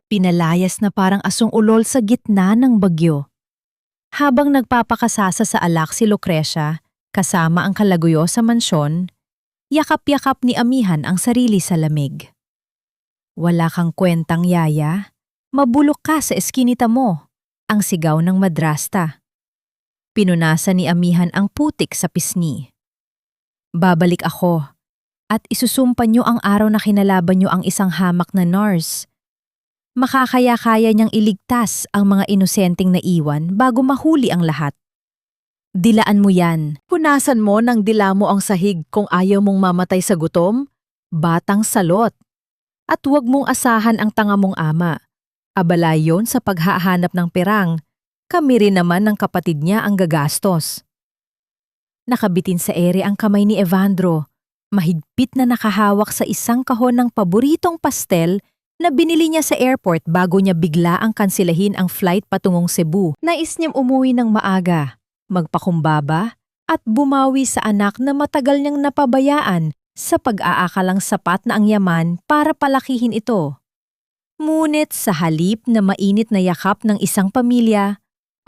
Pinalayas na parang asong ulol sa gitna ng bagyo. Habang nagpapakasasa sa alak si Lucrecia, kasama ang kalaguyo sa mansyon, yakap-yakap ni Amihan ang sarili sa lamig. Wala kang kwentang yaya, mabulok ka sa eskinita mo, ang sigaw ng madrasta. Pinunasan ni Amihan ang putik sa pisngi. Babalik ako, at isusumpa niyo ang araw na kinalaban niyo ang isang hamak na nurse. Makakaya-kaya niyang iligtas ang mga inosenteng naiwan bago mahuli ang lahat. Dilaan mo yan. Punasan mo ng dila mo ang sahig kung ayaw mong mamatay sa gutom, batang salot. At huwag mong asahan ang tanga mong ama. Abala yon sa paghahanap ng perang. Kami rin naman ng kapatid niya ang gagastos. Nakabitin sa ere ang kamay ni Evandro. Mahigpit na nakahawak sa isang kahon ng paboritong pastel na binili niya sa airport bago niya bigla ang kansilahin ang flight patungong Cebu. Nais niyang umuwi ng maaga, magpakumbaba, at bumawi sa anak na matagal niyang napabayaan sa pag-aakalang sapat na ang yaman para palakihin ito. Ngunit sa halip na mainit na yakap ng isang pamilya,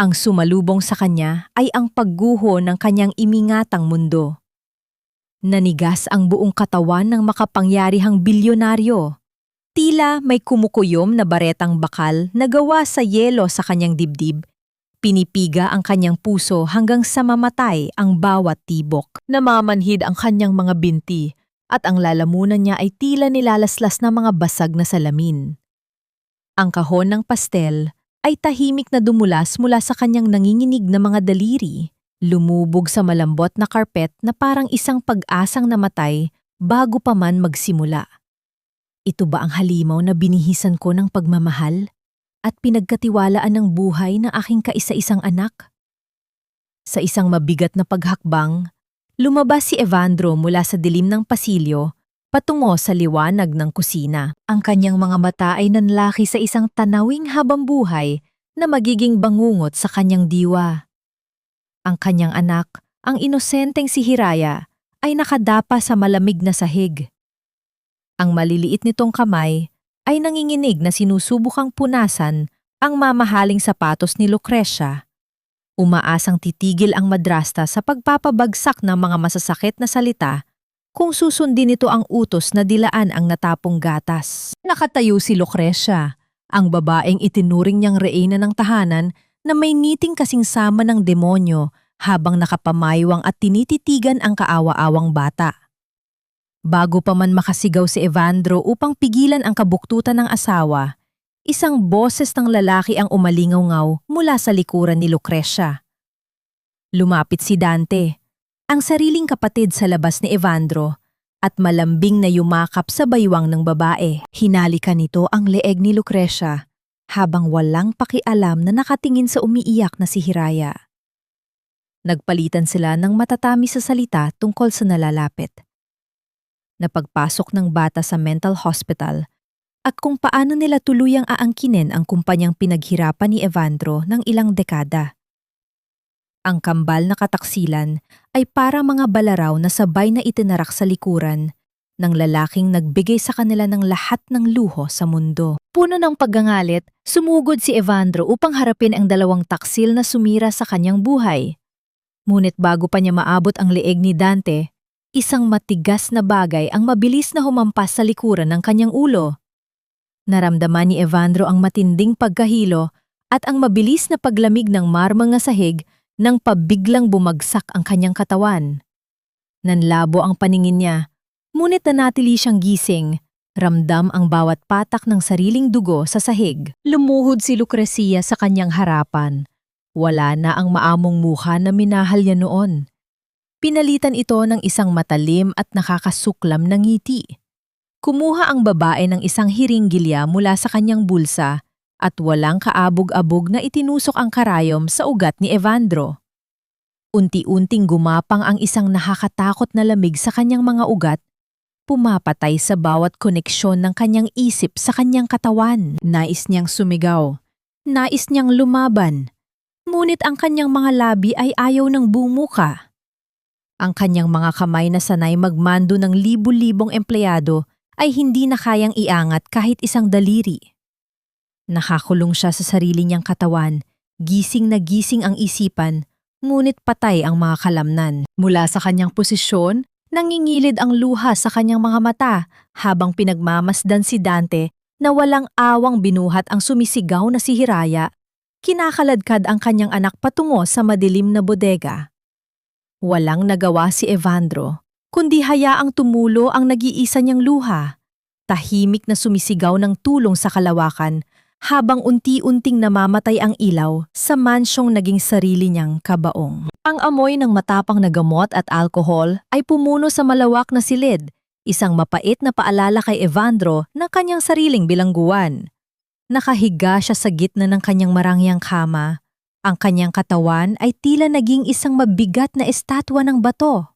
ang sumalubong sa kanya ay ang pagguho ng kanyang imingatang mundo. Nanigas ang buong katawan ng makapangyarihang bilyonaryo. Tila may kumukuyom na baretang bakal na gawa sa yelo sa kanyang dibdib. Pinipiga ang kanyang puso hanggang sa mamatay ang bawat tibok. Namamanhid ang kanyang mga binti at ang lalamunan niya ay tila nilalaslas na mga basag na salamin. Ang kahon ng pastel ay tahimik na dumulas mula sa kanyang nanginginig na mga daliri, lumubog sa malambot na karpet na parang isang pag-asang namatay bago pa man magsimula. Ito ba ang halimaw na binihisan ko ng pagmamahal at pinagkatiwalaan ng buhay ng aking kaisa-isang anak? Sa isang mabigat na paghakbang, lumabas si Evandro mula sa dilim ng pasilyo patungo sa liwanag ng kusina. Ang kanyang mga mata ay nanlaki sa isang tanawing habambuhay na magiging bangungot sa kanyang diwa. Ang kanyang anak, ang inosenteng si Hiraya, ay nakadapa sa malamig na sahig. Ang maliliit nitong kamay ay nanginginig na sinusubukang punasan ang mamahaling sapatos ni Lucrecia. Umaasang titigil ang madrasta sa pagpapabagsak ng mga masasakit na salita kung susundin nito ang utos na dilaan ang natapong gatas. Nakatayo si Lucrecia, ang babaeng itinuring niyang reyna ng tahanan na may ngiting kasing sama ng demonyo habang nakapamaywang at tinititigan ang kaawa-awang bata. Bago pa man makasigaw si Evandro upang pigilan ang kabuktutan ng asawa, isang boses ng lalaki ang umalingaw-ngaw mula sa likuran ni Lucrecia. Lumapit si Dante, ang sariling kapatid sa labas ni Evandro, at malambing na yumakap sa baywang ng babae. Hinalikan nito ang leeg ni Lucrecia habang walang pakialam na nakatingin sa umiiyak na si Hiraya. Nagpalitan sila ng matatamis sa salita tungkol sa nalalapit. Napagpasok ng bata sa mental hospital at kung paano nila tuluyang aangkinin ang kumpanyang pinaghirapan ni Evandro ng ilang dekada. Ang kambal na kataksilan ay para mga balaraw na sabay na itinarak sa likuran ng lalaking nagbigay sa kanila ng lahat ng luho sa mundo. Puno ng paggangalit, sumugod si Evandro upang harapin ang dalawang taksil na sumira sa kanyang buhay. Ngunit bago pa niya maabot ang leeg ni Dante, isang matigas na bagay ang mabilis na humampas sa likuran ng kanyang ulo. Naramdaman ni Evandro ang matinding pagkahilo at ang mabilis na paglamig ng marmang na sahig nang pabiglang bumagsak ang kanyang katawan. Nanlabo ang paningin niya, ngunit nanatili siyang gising, ramdam ang bawat patak ng sariling dugo sa sahig. Lumuhod si Lucrecia sa kanyang harapan. Wala na ang maamong mukha na minahal niya noon. Pinalitan ito ng isang matalim at nakakasuklam na ngiti. Kumuha ang babae ng isang hiringgilya mula sa kanyang bulsa at walang kaabog-abog na itinusok ang karayom sa ugat ni Evandro. Unti-unting gumapang ang isang nakakatakot na lamig sa kanyang mga ugat, pumapatay sa bawat koneksyon ng kanyang isip sa kanyang katawan. Nais niyang sumigaw, nais niyang lumaban, ngunit ang kanyang mga labi ay ayaw ng bumuka. Ang kanyang mga kamay na sanay magmando ng libu-libong empleyado ay hindi na kayang iangat kahit isang daliri. Nakakulong siya sa sarili niyang katawan, gising na gising ang isipan, ngunit patay ang mga kalamnan. Mula sa kanyang posisyon, nangingilid ang luha sa kanyang mga mata habang pinagmamasdan si Dante na walang awang binuhat ang sumisigaw na si Hiraya. Kinakaladkad ang kanyang anak patungo sa madilim na bodega. Walang nagawa si Evandro, kundi hayaang tumulo ang nag-iisa niyang luha. Tahimik na sumisigaw ng tulong sa kalawakan habang unti-unting namamatay ang ilaw sa mansyong naging sarili niyang kabaong. Ang amoy ng matapang na gamot at alkohol ay pumuno sa malawak na silid, isang mapait na paalala kay Evandro na kanyang sariling bilangguan. Nakahiga siya sa gitna ng kanyang marangyang kama. Ang kanyang katawan ay tila naging isang mabigat na estatwa ng bato.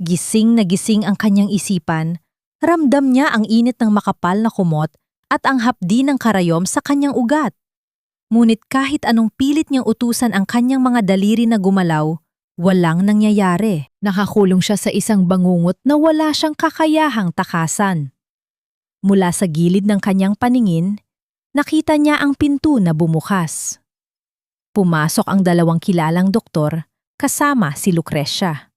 Gising na gising ang kanyang isipan, ramdam niya ang init ng makapal na kumot at ang hapdi ng karayom sa kanyang ugat. Ngunit kahit anong pilit niyang utusan ang kanyang mga daliri na gumalaw, walang nangyayari. Nakakulong siya sa isang bangungot na wala siyang kakayahang takasan. Mula sa gilid ng kanyang paningin, nakita niya ang pinto na bumukas. Pumasok ang dalawang kilalang doktor kasama si Lucrecia.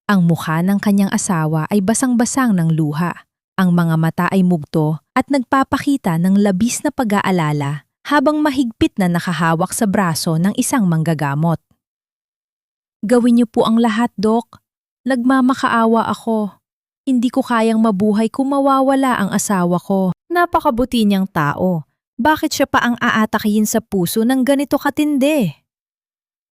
Ang mukha ng kanyang asawa ay basang-basang ng luha. Ang mga mata ay mugto at nagpapakita ng labis na pag-aalala habang mahigpit na nakahawak sa braso ng isang manggagamot. Gawin niyo po ang lahat, Dok. Nagmamakaawa ako. Hindi ko kayang mabuhay kung mawawala ang asawa ko. Napakabuti niyang tao. Bakit siya pa ang aatakihin sa puso ng ganito katindi?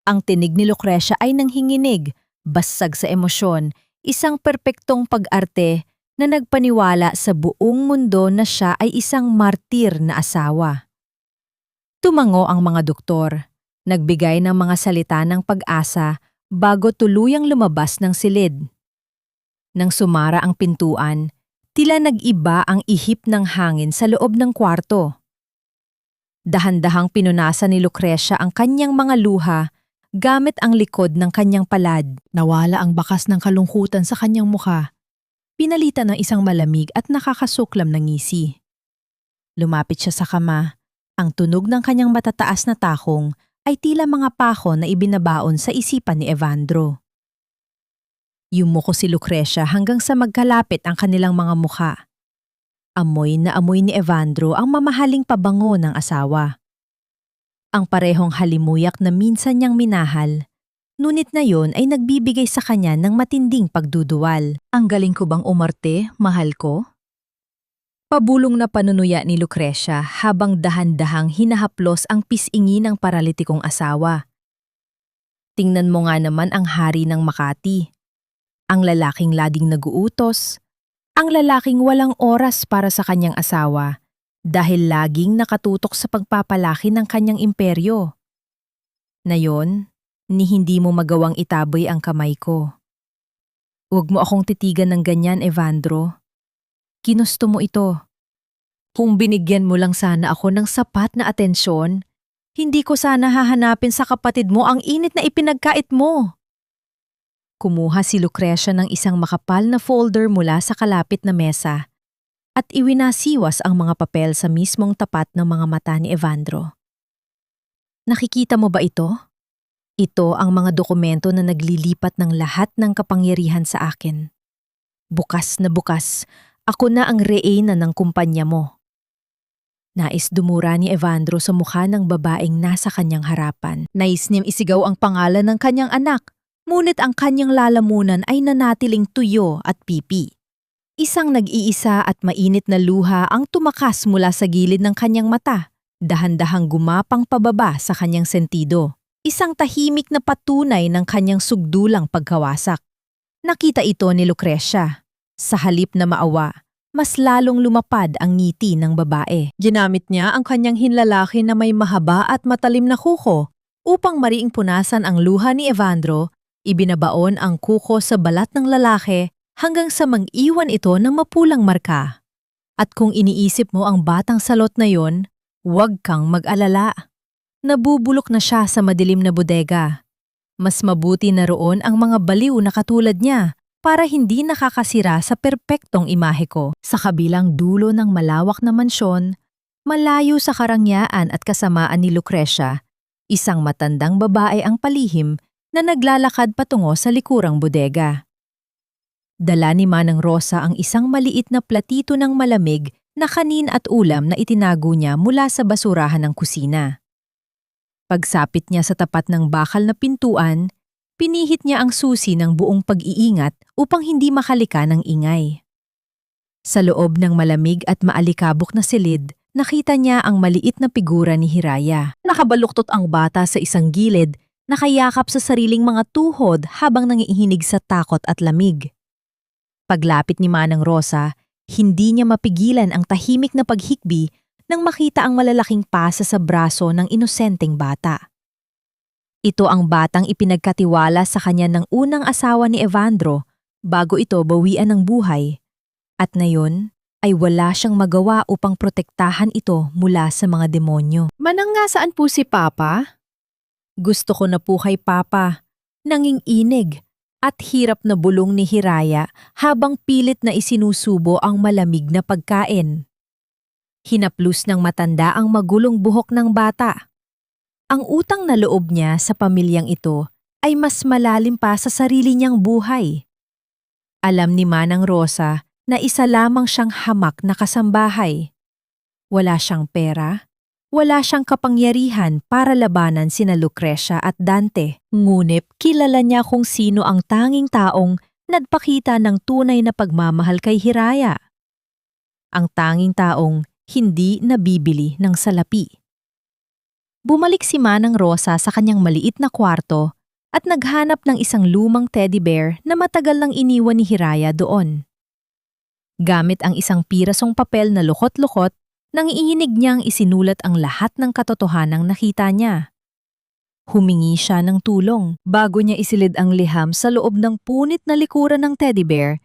Ang tinig ni Lucrecia ay nanghinginig, basag sa emosyon, isang perpektong pag-arte na nagpaniwala sa buong mundo na siya ay isang martir na asawa. Tumango ang mga doktor, nagbigay ng mga salita ng pag-asa bago tuluyang lumabas ng silid. Nang sumara ang pintuan, tila nag-iba ang ihip ng hangin sa loob ng kwarto. Dahan-dahang pinunasan ni Lucrecia ang kanyang mga luha gamit ang likod ng kanyang palad. Nawala ang bakas ng kalungkutan sa kanyang mukha. Pinalitan ng isang malamig at nakakasuklam na ngisi. Lumapit siya sa kama. Ang tunog ng kanyang matataas na takong ay tila mga pako na ibinabaon sa isipan ni Evandro. Yumuko si Lucrecia hanggang sa magkalapit ang kanilang mga mukha. Amoy na amoy ni Evandro ang mamahaling pabango ng asawa. Ang parehong halimuyak na minsan niyang minahal, ngunit na yon ay nagbibigay sa kanya ng matinding pagduduwal. Ang galing ko bang umarte, mahal ko? Pabulong na panunuya ni Lucrecia habang dahan-dahang hinahaplos ang pisingi ng paralitikong asawa. Tingnan mo nga naman ang hari ng Makati. Ang lalaking laging naguutos, ang lalaking walang oras para sa kanyang asawa dahil laging nakatutok sa pagpapalaki ng kanyang imperyo. Na yon, ni hindi mo magawang itaboy ang kamay ko. Huwag mo akong titigan ng ganyan, Evandro. Ginusto mo ito. Kung binigyan mo lang sana ako ng sapat na atensyon, hindi ko sana hahanapin sa kapatid mo ang init na ipinagkait mo. Kumuha si Lucrecia ng isang makapal na folder mula sa kalapit na mesa at iwinasiwas ang mga papel sa mismong tapat ng mga mata ni Evandro. Nakikita mo ba ito? Ito ang mga dokumento na naglilipat ng lahat ng kapangyarihan sa akin. Bukas na bukas, ako na ang reyna ng kumpanya mo. Nais dumura ni Evandro sa mukha ng babaeng nasa kanyang harapan. Nais niyang isigaw ang pangalan ng kanyang anak, ngunit ang kanyang lalamunan ay nanatiling tuyo at pipi. Isang nag-iisa at mainit na luha ang tumakas mula sa gilid ng kanyang mata, dahan-dahang gumapang pababa sa kanyang sentido. Isang tahimik na patunay ng kanyang sugdulang pagkawasak. Nakita ito ni Lucrecia. Sa halip na maawa, mas lalong lumapad ang ngiti ng babae. Ginamit niya ang kanyang hinlalaki na may mahaba at matalim na kuko upang mariing punasan ang luha ni Evandro, ibinabaon ang kuko sa balat ng lalaki hanggang sa mang-iwan ito ng mapulang marka. At kung iniisip mo ang batang salot na yon, huwag kang mag-alala. Nabubulok na siya sa madilim na bodega. Mas mabuti na roon ang mga baliw na katulad niya para hindi nakakasira sa perpektong imahe ko. Sa kabilang dulo ng malawak na mansyon, Malayo sa karangyaan at kasamaan ni Lucrecia, isang matandang babae ang palihim na naglalakad patungo sa likurang bodega. Dala ni Manang Rosa ang isang maliit na platito ng malamig na kanin at ulam na itinago niya mula sa basurahan ng kusina. Pagsapit niya sa tapat ng bakal na pintuan, pinihit niya ang susi ng buong pag-iingat upang hindi makalika ng ingay. Sa loob ng malamig at maalikabok na silid, nakita niya ang maliit na figura ni Hiraya. Nakabaluktot ang bata sa isang gilid, nakayakap sa sariling mga tuhod habang nangihinig sa takot at lamig. Paglapit ni Manang Rosa, hindi niya mapigilan ang tahimik na paghikbi nang makita ang malalaking pasa sa braso ng inosenteng bata. Ito ang batang ipinagkatiwala sa kanya ng unang asawa ni Evandro bago ito bawian ng buhay, at ngayon ay wala siyang magawa upang protektahan ito mula sa mga demonyo. Manang nga saan po si Papa? Gusto ko na po kay Papa, nanginginig at hirap na bulong ni Hiraya habang pilit na isinusubo ang malamig na pagkain. Hinaplos ng matanda ang magulong buhok ng bata. Ang utang na loob niya sa pamilyang ito ay mas malalim pa sa sarili niyang buhay. Alam ni Manang Rosa na isa lamang siyang hamak na kasambahay. Wala siyang pera, wala siyang kapangyarihan para labanan sina Lucrecia at Dante. Ngunit kilala niya kung sino ang tanging taong nagpakita ng tunay na pagmamahal kay Hiraya. Ang tanging taong hindi nabibili ng salapi. Bumalik si Manang Rosa sa kanyang maliit na kwarto at naghanap ng isang lumang teddy bear na matagal nang iniwan ni Hiraya doon. Gamit ang isang pirasong papel na lukot-lukot, nangiinig niyang isinulat ang lahat ng katotohanang nakita niya. Humingi siya ng tulong bago niya isilid ang liham sa loob ng punit na likuran ng teddy bear.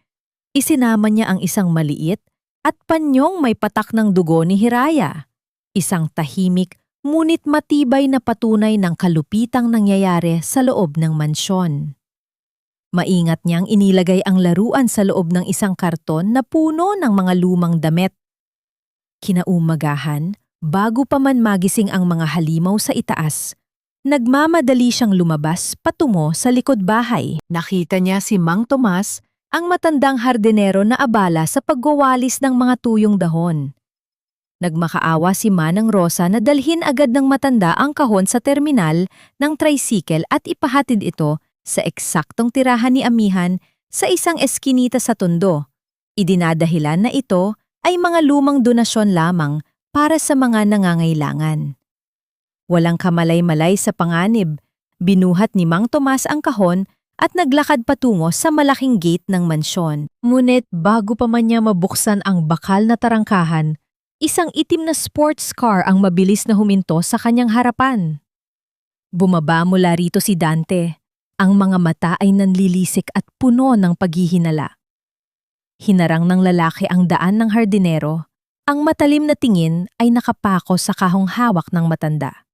Isinama niya ang isang maliit at panyong may patak ng dugo ni Hiraya. Isang tahimik ngunit matibay na patunay ng kalupitang nangyayari sa loob ng mansyon. Maingat niyang inilagay ang laruan sa loob ng isang karton na puno ng mga lumang damit. Kinaumagahan, bago pa man magising ang mga halimaw sa itaas, nagmamadali siyang lumabas patungo sa likod bahay. Nakita niya si Mang Tomas, ang matandang hardinero na abala sa pagwawalis ng mga tuyong dahon. Nagmakaawa si Manang Rosa na dalhin agad ng matanda ang kahon sa terminal ng tricycle at ipahatid ito sa eksaktong tirahan ni Amihan sa isang eskinita sa Tondo. Idinadahilan na ito ay mga lumang donasyon lamang para sa mga nangangailangan. Walang kamalay-malay sa panganib, binuhat ni Mang Tomas ang kahon at naglakad patungo sa malaking gate ng mansyon. Ngunit bago pa man niya mabuksan ang bakal na tarangkahan, isang itim na sports car ang mabilis na huminto sa kanyang harapan. Bumaba mula rito si Dante. Ang mga mata ay nanlilisik at puno ng paghihinala. Hinarang ng lalaki ang daan ng hardinero. Ang matalim na tingin ay nakapako sa kahong hawak ng matanda.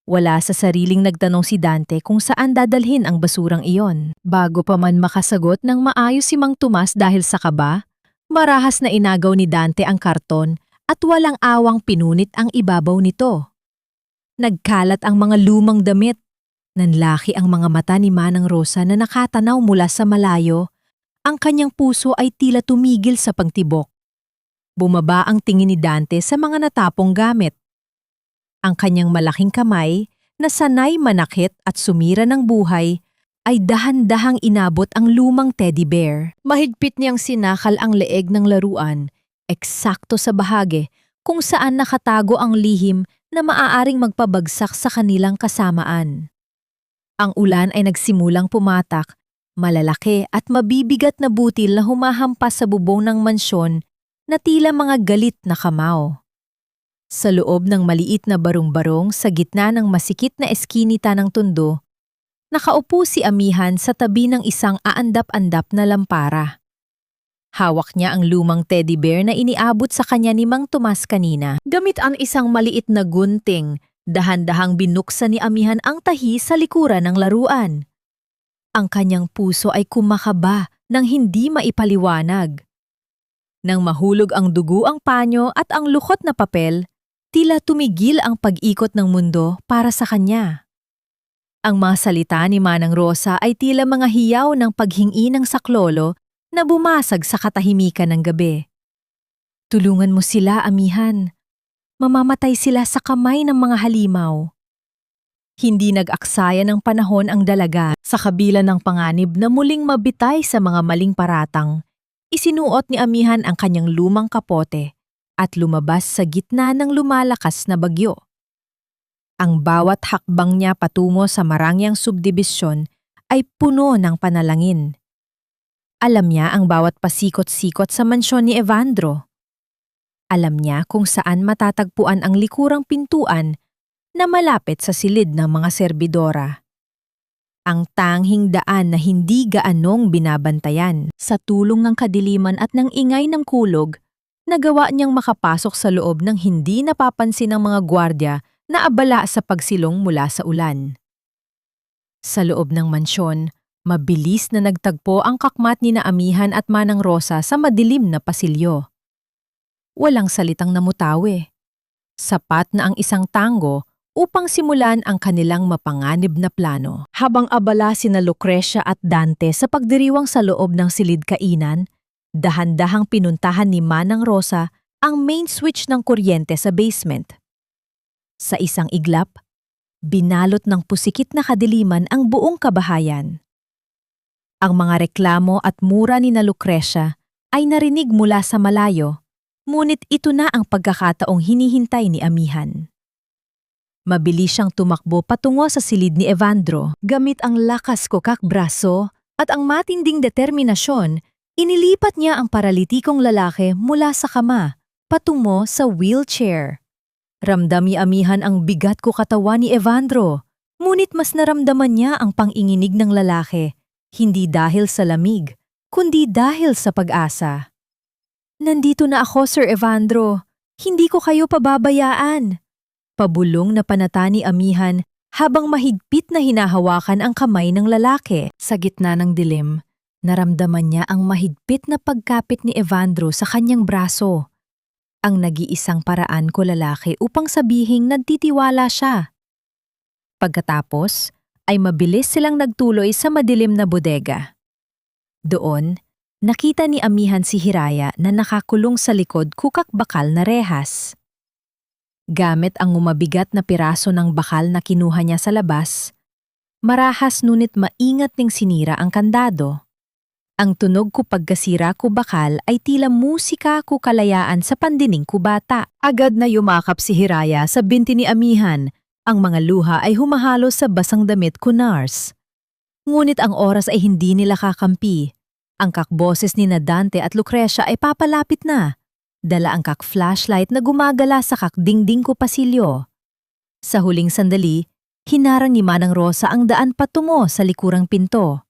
Wala sa sariling nagtanong si Dante kung saan dadalhin ang basurang iyon. Bago pa man makasagot ng maayos si Mang Tomas dahil sa kaba, marahas na inagaw ni Dante ang karton at walang awang pinunit ang ibabaw nito. Nagkalat ang mga lumang damit. Nanlaki ang mga mata ni Manang Rosa na nakatanaw mula sa malayo. Ang kanyang puso ay tila tumigil sa pagtibok. Bumaba ang tingin ni Dante sa mga natapong gamit. Ang kanyang malaking kamay, na sanay manakit at sumira ng buhay, ay dahan-dahang inabot ang lumang teddy bear. Mahigpit niyang sinakal ang leeg ng laruan, eksakto sa bahagi kung saan nakatago ang lihim na maaaring magpabagsak sa kanilang kasamaan. Ang ulan ay nagsimulang pumatak, malalaki at mabibigat na butil na humahampas sa bubong ng mansyon na tila mga galit na kamao. Sa loob ng maliit na barong-barong sa gitna ng masikit na eskinita ng Tondo, nakaupo si Amihan sa tabi ng isang aandap-andap na lampara. Hawak niya ang lumang teddy bear na iniabot sa kanya ni Mang Tomas kanina. Gamit ang isang maliit na gunting, dahan-dahang binuksan ni Amihan ang tahi sa likuran ng laruan. Ang kanyang puso ay kumakaba nang hindi maipaliwanag. Nang mahulog ang dugo ang panyo at ang lukot na papel, tila tumigil ang pag-ikot ng mundo para sa kanya. Ang mga salita ni Manang Rosa ay tila mga hiyaw ng paghingi ng saklolo na bumasag sa katahimikan ng gabi. Tulungan mo sila, amihan. Mamamatay sila sa kamay ng mga halimaw. Hindi nag-aksaya ng panahon ang dalaga sa kabila ng panganib na muling mabitay sa mga maling paratang. Isinuot ni amihan ang kanyang lumang kapote at lumabas sa gitna ng lumalakas na bagyo. Ang bawat hakbang niya patungo sa marangyang subdibisyon ay puno ng panalangin. Alam niya ang bawat pasikot-sikot sa mansyon ni Evandro. Alam niya kung saan matatagpuan ang likurang pintuan na malapit sa silid ng mga serbidora. Ang tanghing daan na hindi gaanong binabantayan. Sa tulong ng kadiliman at ng ingay ng kulog, nagawa niyang makapasok sa loob ng hindi napapansin ng mga gwardya na abala sa pagsilong mula sa ulan. Sa loob ng mansyon, mabilis na nagtagpo ang kakmat ni na Amihan at Manang Rosa sa madilim na pasilyo. Walang salitang namutawi. Sapat na ang isang tango upang simulan ang kanilang mapanganib na plano. Habang abala sina Lucrecia at Dante sa pagdiriwang sa loob ng silid kainan, dahan-dahang pinuntahan ni Manang Rosa ang main switch ng kuryente sa basement. Sa isang iglap, binalot ng pusikit na kadiliman ang buong kabahayan. Ang mga reklamo at mura ni na Lucrecia ay narinig mula sa malayo, ngunit ito na ang pagkakataong hinihintay ni Amihan. Mabilis siyang tumakbo patungo sa silid ni Evandro. Gamit ang lakas kokak braso at ang matinding determinasyon, inilipat niya ang paralitikong lalaki mula sa kama patungo sa wheelchair. Ramdam ni Amihan ang bigat ko katawan ni Evandro, ngunit mas naramdaman niya ang panginginig ng lalaki, hindi dahil sa lamig, kundi dahil sa pag-asa. Nandito na ako, Sir Evandro. Hindi ko kayo pababayaan. Pabulong na panata ni Amihan habang mahigpit na hinahawakan ang kamay ng lalaki. Sa gitna ng dilim, naramdaman niya ang mahigpit na pagkapit ni Evandro sa kanyang braso. Ang nag-iisang paraan ko lalaki upang sabihing nagtitiwala siya. Pagkatapos, ay mabilis silang nagtuloy sa madilim na bodega. Doon, nakita ni Amihan si Hiraya na nakakulong sa likod kukak-bakal na rehas. Gamit ang umabigat na piraso ng bakal na kinuha niya sa labas, marahas ngunit maingat ning sinira ang kandado. Ang tunog ko pagkasira ko bakal ay tila musika ko kalayaan sa pandining kubata. Agad na yumakap si Hiraya sa binti ni Amihan. Ang mga luha ay humahalo sa basang damit ko, Nars. Ngunit ang oras ay hindi nila kakampi. Ang kakboses ni na Dante at Lucrecia ay papalapit na. Dala ang kak-flashlight na gumagala sa kakdingding ko pasilyo. Sa huling sandali, hinarang ni Manang Rosa ang daan patungo sa likurang pinto.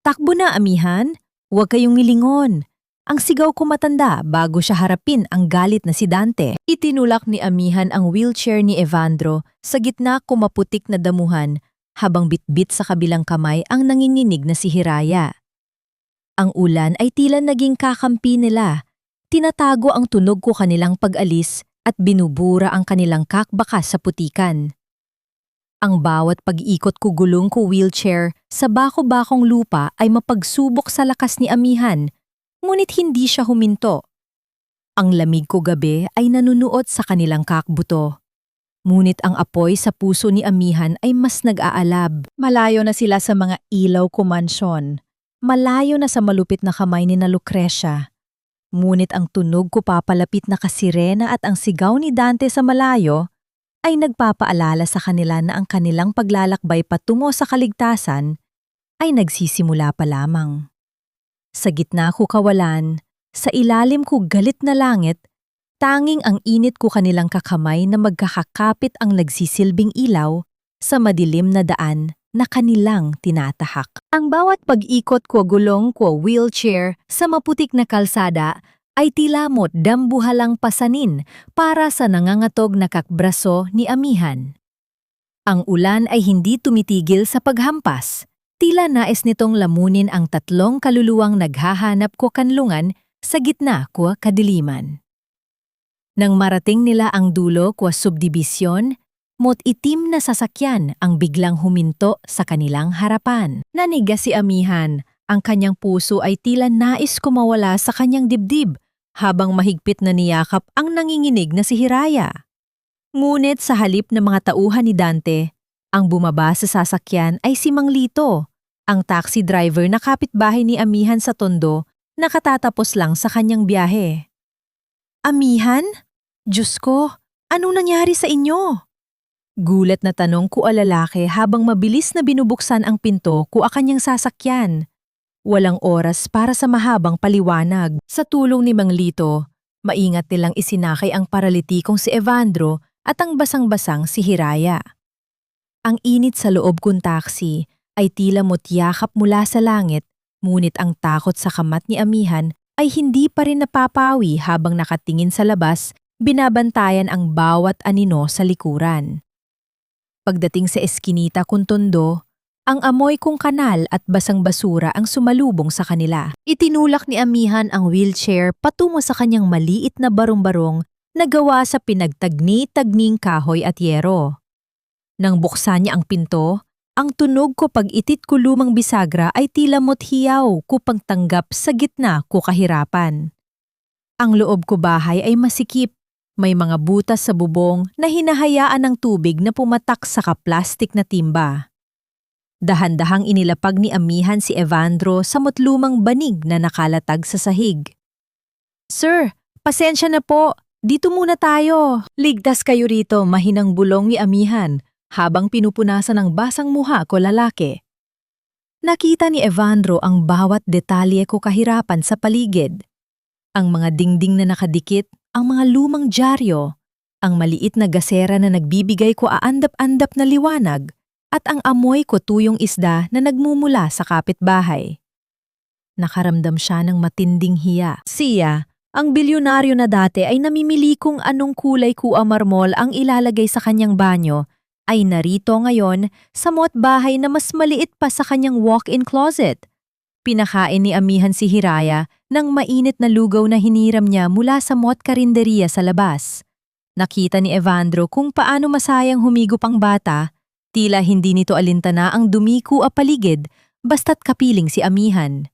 Takbo na, Amihan. Huwag kayong ngilingon. Ang sigaw ko matanda bago siya harapin ang galit na si Dante. Itinulak ni Amihan ang wheelchair ni Evandro sa gitna ko maputik na damuhan habang bitbit sa kabilang kamay ang nanginginig na si Hiraya. Ang ulan ay tila naging kakampi nila. Tinatago ang tunog ko kanilang pag-alis at binubura ang kanilang kakbakas sa putikan. Ang bawat pag-ikot ko gulong ko wheelchair sa bako-bakong lupa ay mapagsubok sa lakas ni Amihan, ngunit hindi siya huminto. Ang lamig ko gabi ay nanunuot sa kanilang kakbuto. Ngunit ang apoy sa puso ni Amihan ay mas nag-aalab. Malayo na sila sa mga ilaw ko mansyon. Malayo na sa malupit na kamay ni na Lucrecia. Ngunit ang tunog ko papalapit na kasirena at ang sigaw ni Dante sa malayo ay nagpapaalala sa kanila na ang kanilang paglalakbay patungo sa kaligtasan ay nagsisimula pa lamang. Sa gitna ko kawalan, sa ilalim ko galit na langit, tanging ang init ko kanilang kakamay na magkakakapit ang nagsisilbing ilaw sa madilim na daan na kanilang tinatahak. Ang bawat pag-ikot ko gulong ko wheelchair sa maputik na kalsada ay tilamot dambuhalang pasanin para sa nangangatog na kakbraso ni Amihan. Ang ulan ay hindi tumitigil sa paghampas. Tila nais nitong lamunin ang tatlong kaluluwang naghahanap ko kanlungan sa gitna ko kadiliman. Nang marating nila ang dulo kwa subdibisyon, mo't itim na sasakyan ang biglang huminto sa kanilang harapan. Nanigas si Amihan, ang kanyang puso ay tila nais kumawala sa kanyang dibdib habang mahigpit na niyakap ang nanginginig na si Hiraya. Ngunit sa halip ng mga tauhan ni Dante, ang bumaba sa sasakyan ay si Mang Lito, ang taxi driver na kapitbahay ni Amihan sa Tondo na katatapos lang sa kanyang biyahe. Amihan? Diyos ko, anong nangyari sa inyo? Gulat na tanong ko ang lalaki habang mabilis na binubuksan ang pinto ko ang kanyang sasakyan. Walang oras para sa mahabang paliwanag. Sa tulong ni Mang Lito, maingat nilang isinakay ang paralitikong si Evandro at ang basang-basang si Hiraya. Ang init sa loob kong taxi ay tila mutyakap mula sa langit, ngunit ang takot sa kamat ni Amihan ay hindi pa rin napapawi habang nakatingin sa labas, binabantayan ang bawat anino sa likuran. Pagdating sa eskinita kung Tondo, ang amoy kong kanal at basang basura ang sumalubong sa kanila. Itinulak ni Amihan ang wheelchair patungo sa kanyang maliit na barong-barong na gawa sa pinagtagni-tagning kahoy at yero. Nang buksan niya ang pinto, ang tunog ko pag-itit ko lumang bisagra ay tila mothiyaw ko pagtanggap sa gitna ko kahirapan. Ang loob ko bahay ay masikip. May mga butas sa bubong na hinahayaan ng tubig na pumatak sa kaplastik na timba. Dahan-dahang inilapag ni Amihan si Evandro sa mutlumang banig na nakalatag sa sahig. Sir, pasensya na po. Dito muna tayo. Ligtas kayo rito, mahinang bulong ni Amihan habang pinupunasan ng basang muha ko lalaki. Nakita ni Evandro ang bawat detalye ko kahirapan sa paligid. Ang mga dingding na nakadikit, ang mga lumang dyaryo, ang maliit na gasera na nagbibigay ko aandap-andap na liwanag, at ang amoy ko tuyong isda na nagmumula sa kapitbahay. Nakaramdam siya ng matinding hiya. Siya, ang bilyonaryo na dati ay namimili kung anong kulay kuha marmol ang ilalagay sa kanyang banyo, ay narito ngayon sa bahay na mas maliit pa sa kanyang walk-in closet. Pinakain ni Amihan si Hiraya ng mainit na lugaw na hiniram niya mula sa karinderya sa labas. Nakita ni Evandro kung paano masayang humigop ang bata, tila hindi nito alintana ang dumiko a paligid basta't kapiling si Amihan.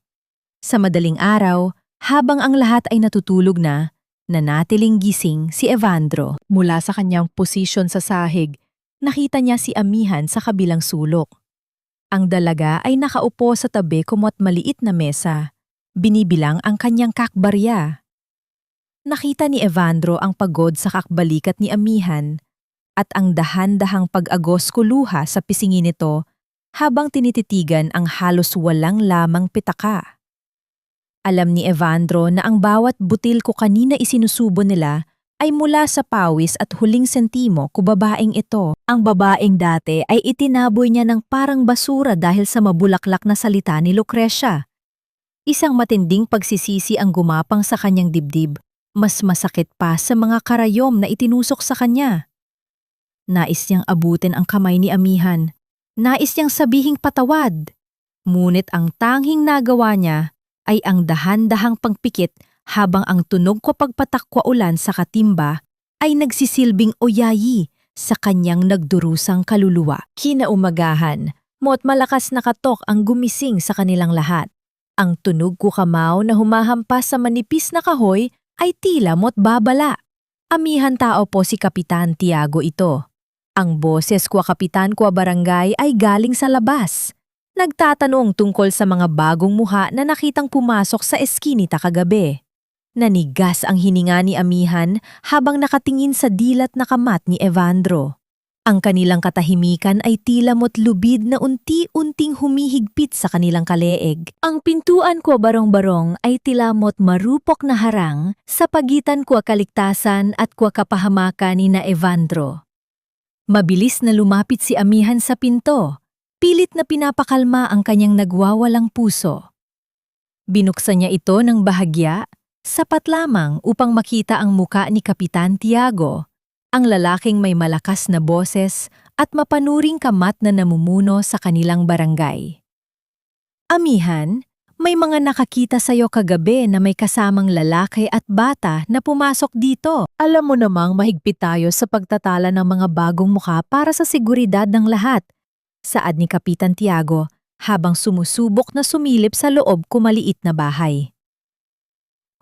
Sa madaling araw, habang ang lahat ay natutulog na, nanatiling gising si Evandro. Mula sa kanyang posisyon sa sahig, nakita niya si Amihan sa kabilang sulok. Ang dalaga ay nakaupo sa tabi kumot maliit na mesa. Binibilang ang kanyang kakbarya. Nakita ni Evandro ang pagod sa kakbalikat ni Amihan at ang dahan-dahang pag-agos kuluha sa pisingin nito habang tinititigan ang halos walang lamang pitaka. Alam ni Evandro na ang bawat butil ko kanina isinusubo nila ay mula sa pawis at huling sentimo ko babaeng ito. Ang babaeng dati ay itinaboy niya ng parang basura dahil sa mabulaklak na salita ni Lucrecia. Isang matinding pagsisisi ang gumapang sa kanyang dibdib, mas masakit pa sa mga karayom na itinusok sa kanya. Nais niyang abutin ang kamay ni Amihan. Nais niyang sabihing patawad. Ngunit ang tanging nagawa niya ay ang dahan-dahang pagpikit habang ang tunog ko pagpatakwa ulan sa katimba ay nagsisilbing oyayi sa kanyang nagdurusang kaluluwa. Kinaumagahan, mo't malakas na katok ang gumising sa kanilang lahat. Ang tunog ko kamao na humahampas sa manipis na kahoy ay tila mo't babala. Amihan tao po si Kapitan Tiago ito. Ang boses ko Kapitan ko barangay ay galing sa labas. Nagtatanong tungkol sa mga bagong muha na nakitang pumasok sa eskinita kagabi. Nanigas ang hininga ni Amihan habang nakatingin sa dilat na kamat ni Evandro. Ang kanilang katahimikan ay tila mo't lubid na unti-unting humihigpit sa kanilang kaleeg. Ang pintuan ko barong-barong ay tila mo't marupok na harang sa pagitan ko kaligtasan at ko kapahamakan ni na Evandro. Mabilis na lumapit si Amihan sa pinto, pilit na pinapakalma ang kanyang nagwawalang puso. Binuksan niya ito ng bahagya, sapat lamang upang makita ang muka ni Kapitan Tiago, ang lalaking may malakas na boses at mapanuring kamat na namumuno sa kanilang barangay. Amihan, may mga nakakita sa'yo kagabi na may kasamang lalaki at bata na pumasok dito. Alam mo namang mahigpit tayo sa pagtatala ng mga bagong mukha para sa seguridad ng lahat. Saad ni Kapitan Tiago habang sumusubok na sumilip sa loob ko maliit na bahay.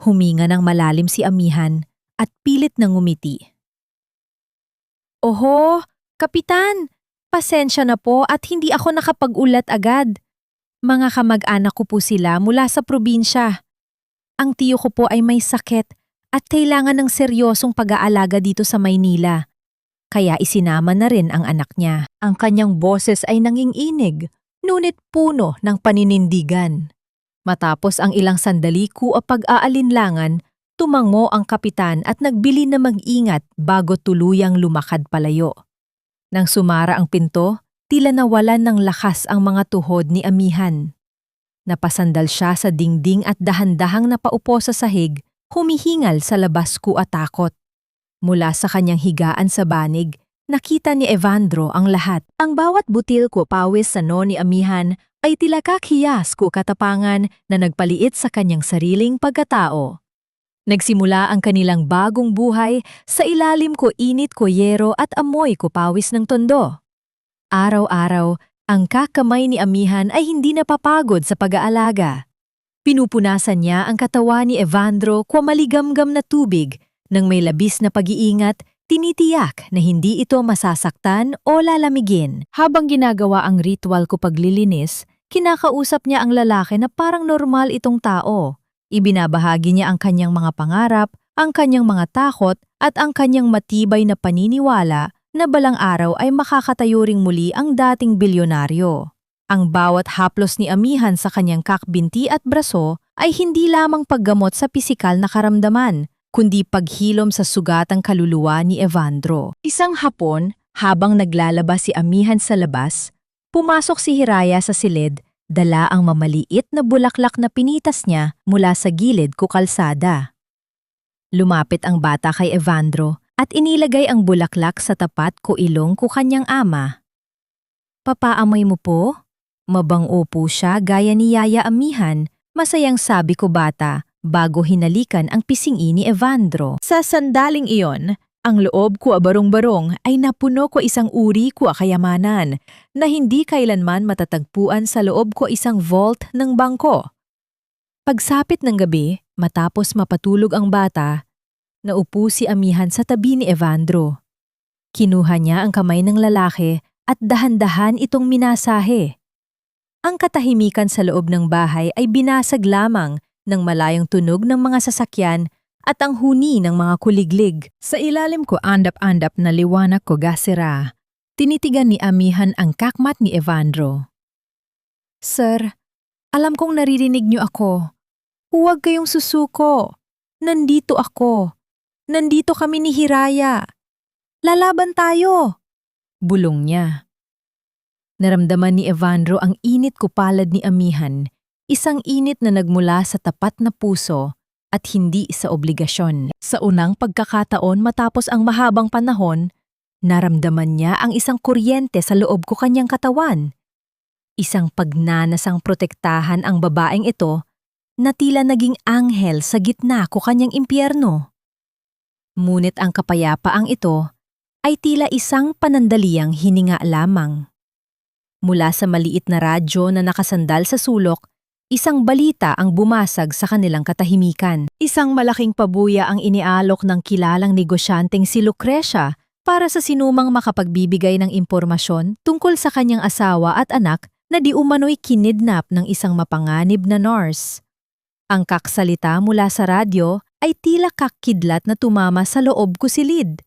Huminga ng malalim si Amihan at pilit na ngumiti. Oho, Kapitan, pasensya na po at hindi ako nakapag-ulat agad. Mga kamag-anak ko po sila mula sa probinsya. Ang tiyo ko po ay may sakit at kailangan ng seryosong pag-aalaga dito sa Maynila. Kaya isinama na rin ang anak niya. Ang kanyang boses ay nanginginig, ngunit puno ng paninindigan. Matapos ang ilang sandali ko o pag-aalinlangan, tumango ang kapitan at nagbili na mag-ingat bago tuluyang lumakad palayo. Nang sumara ang pinto, tila nawalan ng lakas ang mga tuhod ni Amihan. Napasandal siya sa dingding at dahan-dahang napaupo sa sahig, humihingal sa labas ko at takot. Mula sa kanyang higaan sa banig, nakita ni Evandro ang lahat. Ang bawat butil ko pawis sa ni Amihan ay tila kakiyas ko katapangan na nagpaliit sa kanyang sariling pagkatao. Nagsimula ang kanilang bagong buhay sa ilalim ko init ko yero at amoy ko pawis ng tondo. Araw-araw, ang kakamay ni Amihan ay hindi napapagod sa pag-aalaga. Pinupunasan niya ang katawan ni Evandro kwa maligamgam na tubig nang may labis na pag-iingat, tinitiyak na hindi ito masasaktan o lalamigin. Habang ginagawa ang ritual ko paglilinis, kinakausap niya ang lalaki na parang normal itong tao. Ibinabahagi niya ang kanyang mga pangarap, ang kanyang mga takot at ang kanyang matibay na paniniwala na balang araw ay makakatayo ring muli ang dating bilyonaryo. Ang bawat haplos ni Amihan sa kanyang kakbinti at braso ay hindi lamang paggamot sa pisikal na karamdaman, kundi paghilom sa sugatang kaluluwa ni Evandro. Isang hapon, habang naglalabas si Amihan sa labas, pumasok si Hiraya sa silid, dala ang mamaliit na bulaklak na pinitas niya mula sa gilid ko kalsada. Lumapit ang bata kay Evandro at inilagay ang bulaklak sa tapat ko ilong ko kanyang ama. Papaamoy mo po? Mabango po siya gaya ni Yaya Amihan, masayang sabi ko bata bago hinalikan ang pisingi ni Evandro. Sa sandaling iyon, ang loob ko barong-barong ay napuno ko isang uri ko kayamanan na hindi kailanman matatagpuan sa loob ko isang vault ng bangko. Pagsapit ng gabi, matapos mapatulog ang bata, naupo si Amihan sa tabi ni Evandro. Kinuha niya ang kamay ng lalaki at dahan-dahan itong minasahe. Ang katahimikan sa loob ng bahay ay binasag lamang ng malayong tunog ng mga sasakyan at ang huni ng mga kuliglig. Sa ilalim ko andap-andap na liwanag ko gasira, tinitigan ni Amihan ang kakmat ni Evandro. Sir, alam kong naririnig niyo ako. Huwag kayong susuko. Nandito ako. Nandito kami ni Hiraya. Lalaban tayo! Bulong niya. Naramdaman ni Evandro ang init kupalad ni Amihan, isang init na nagmula sa tapat na puso at hindi sa obligasyon. Sa unang pagkakataon matapos ang mahabang panahon, naramdaman niya ang isang kuryente sa loob ko kanyang katawan. Isang pagnanasang protektahan ang babaeng ito na tila naging anghel sa gitna ko kanyang impyerno. Ngunit ang kapayapaang ito ay tila isang panandaliang hininga lamang. Mula sa maliit na radyo na nakasandal sa sulok, isang balita ang bumasag sa kanilang katahimikan. Isang malaking pabuya ang inialok ng kilalang negosyanteng si Lucrecia para sa sinumang makapagbibigay ng impormasyon tungkol sa kanyang asawa at anak na di umano'y kinidnap ng isang mapanganib na nurse. Ang kaksalita mula sa radyo ay tila kakidlat na tumama sa loob ko silid.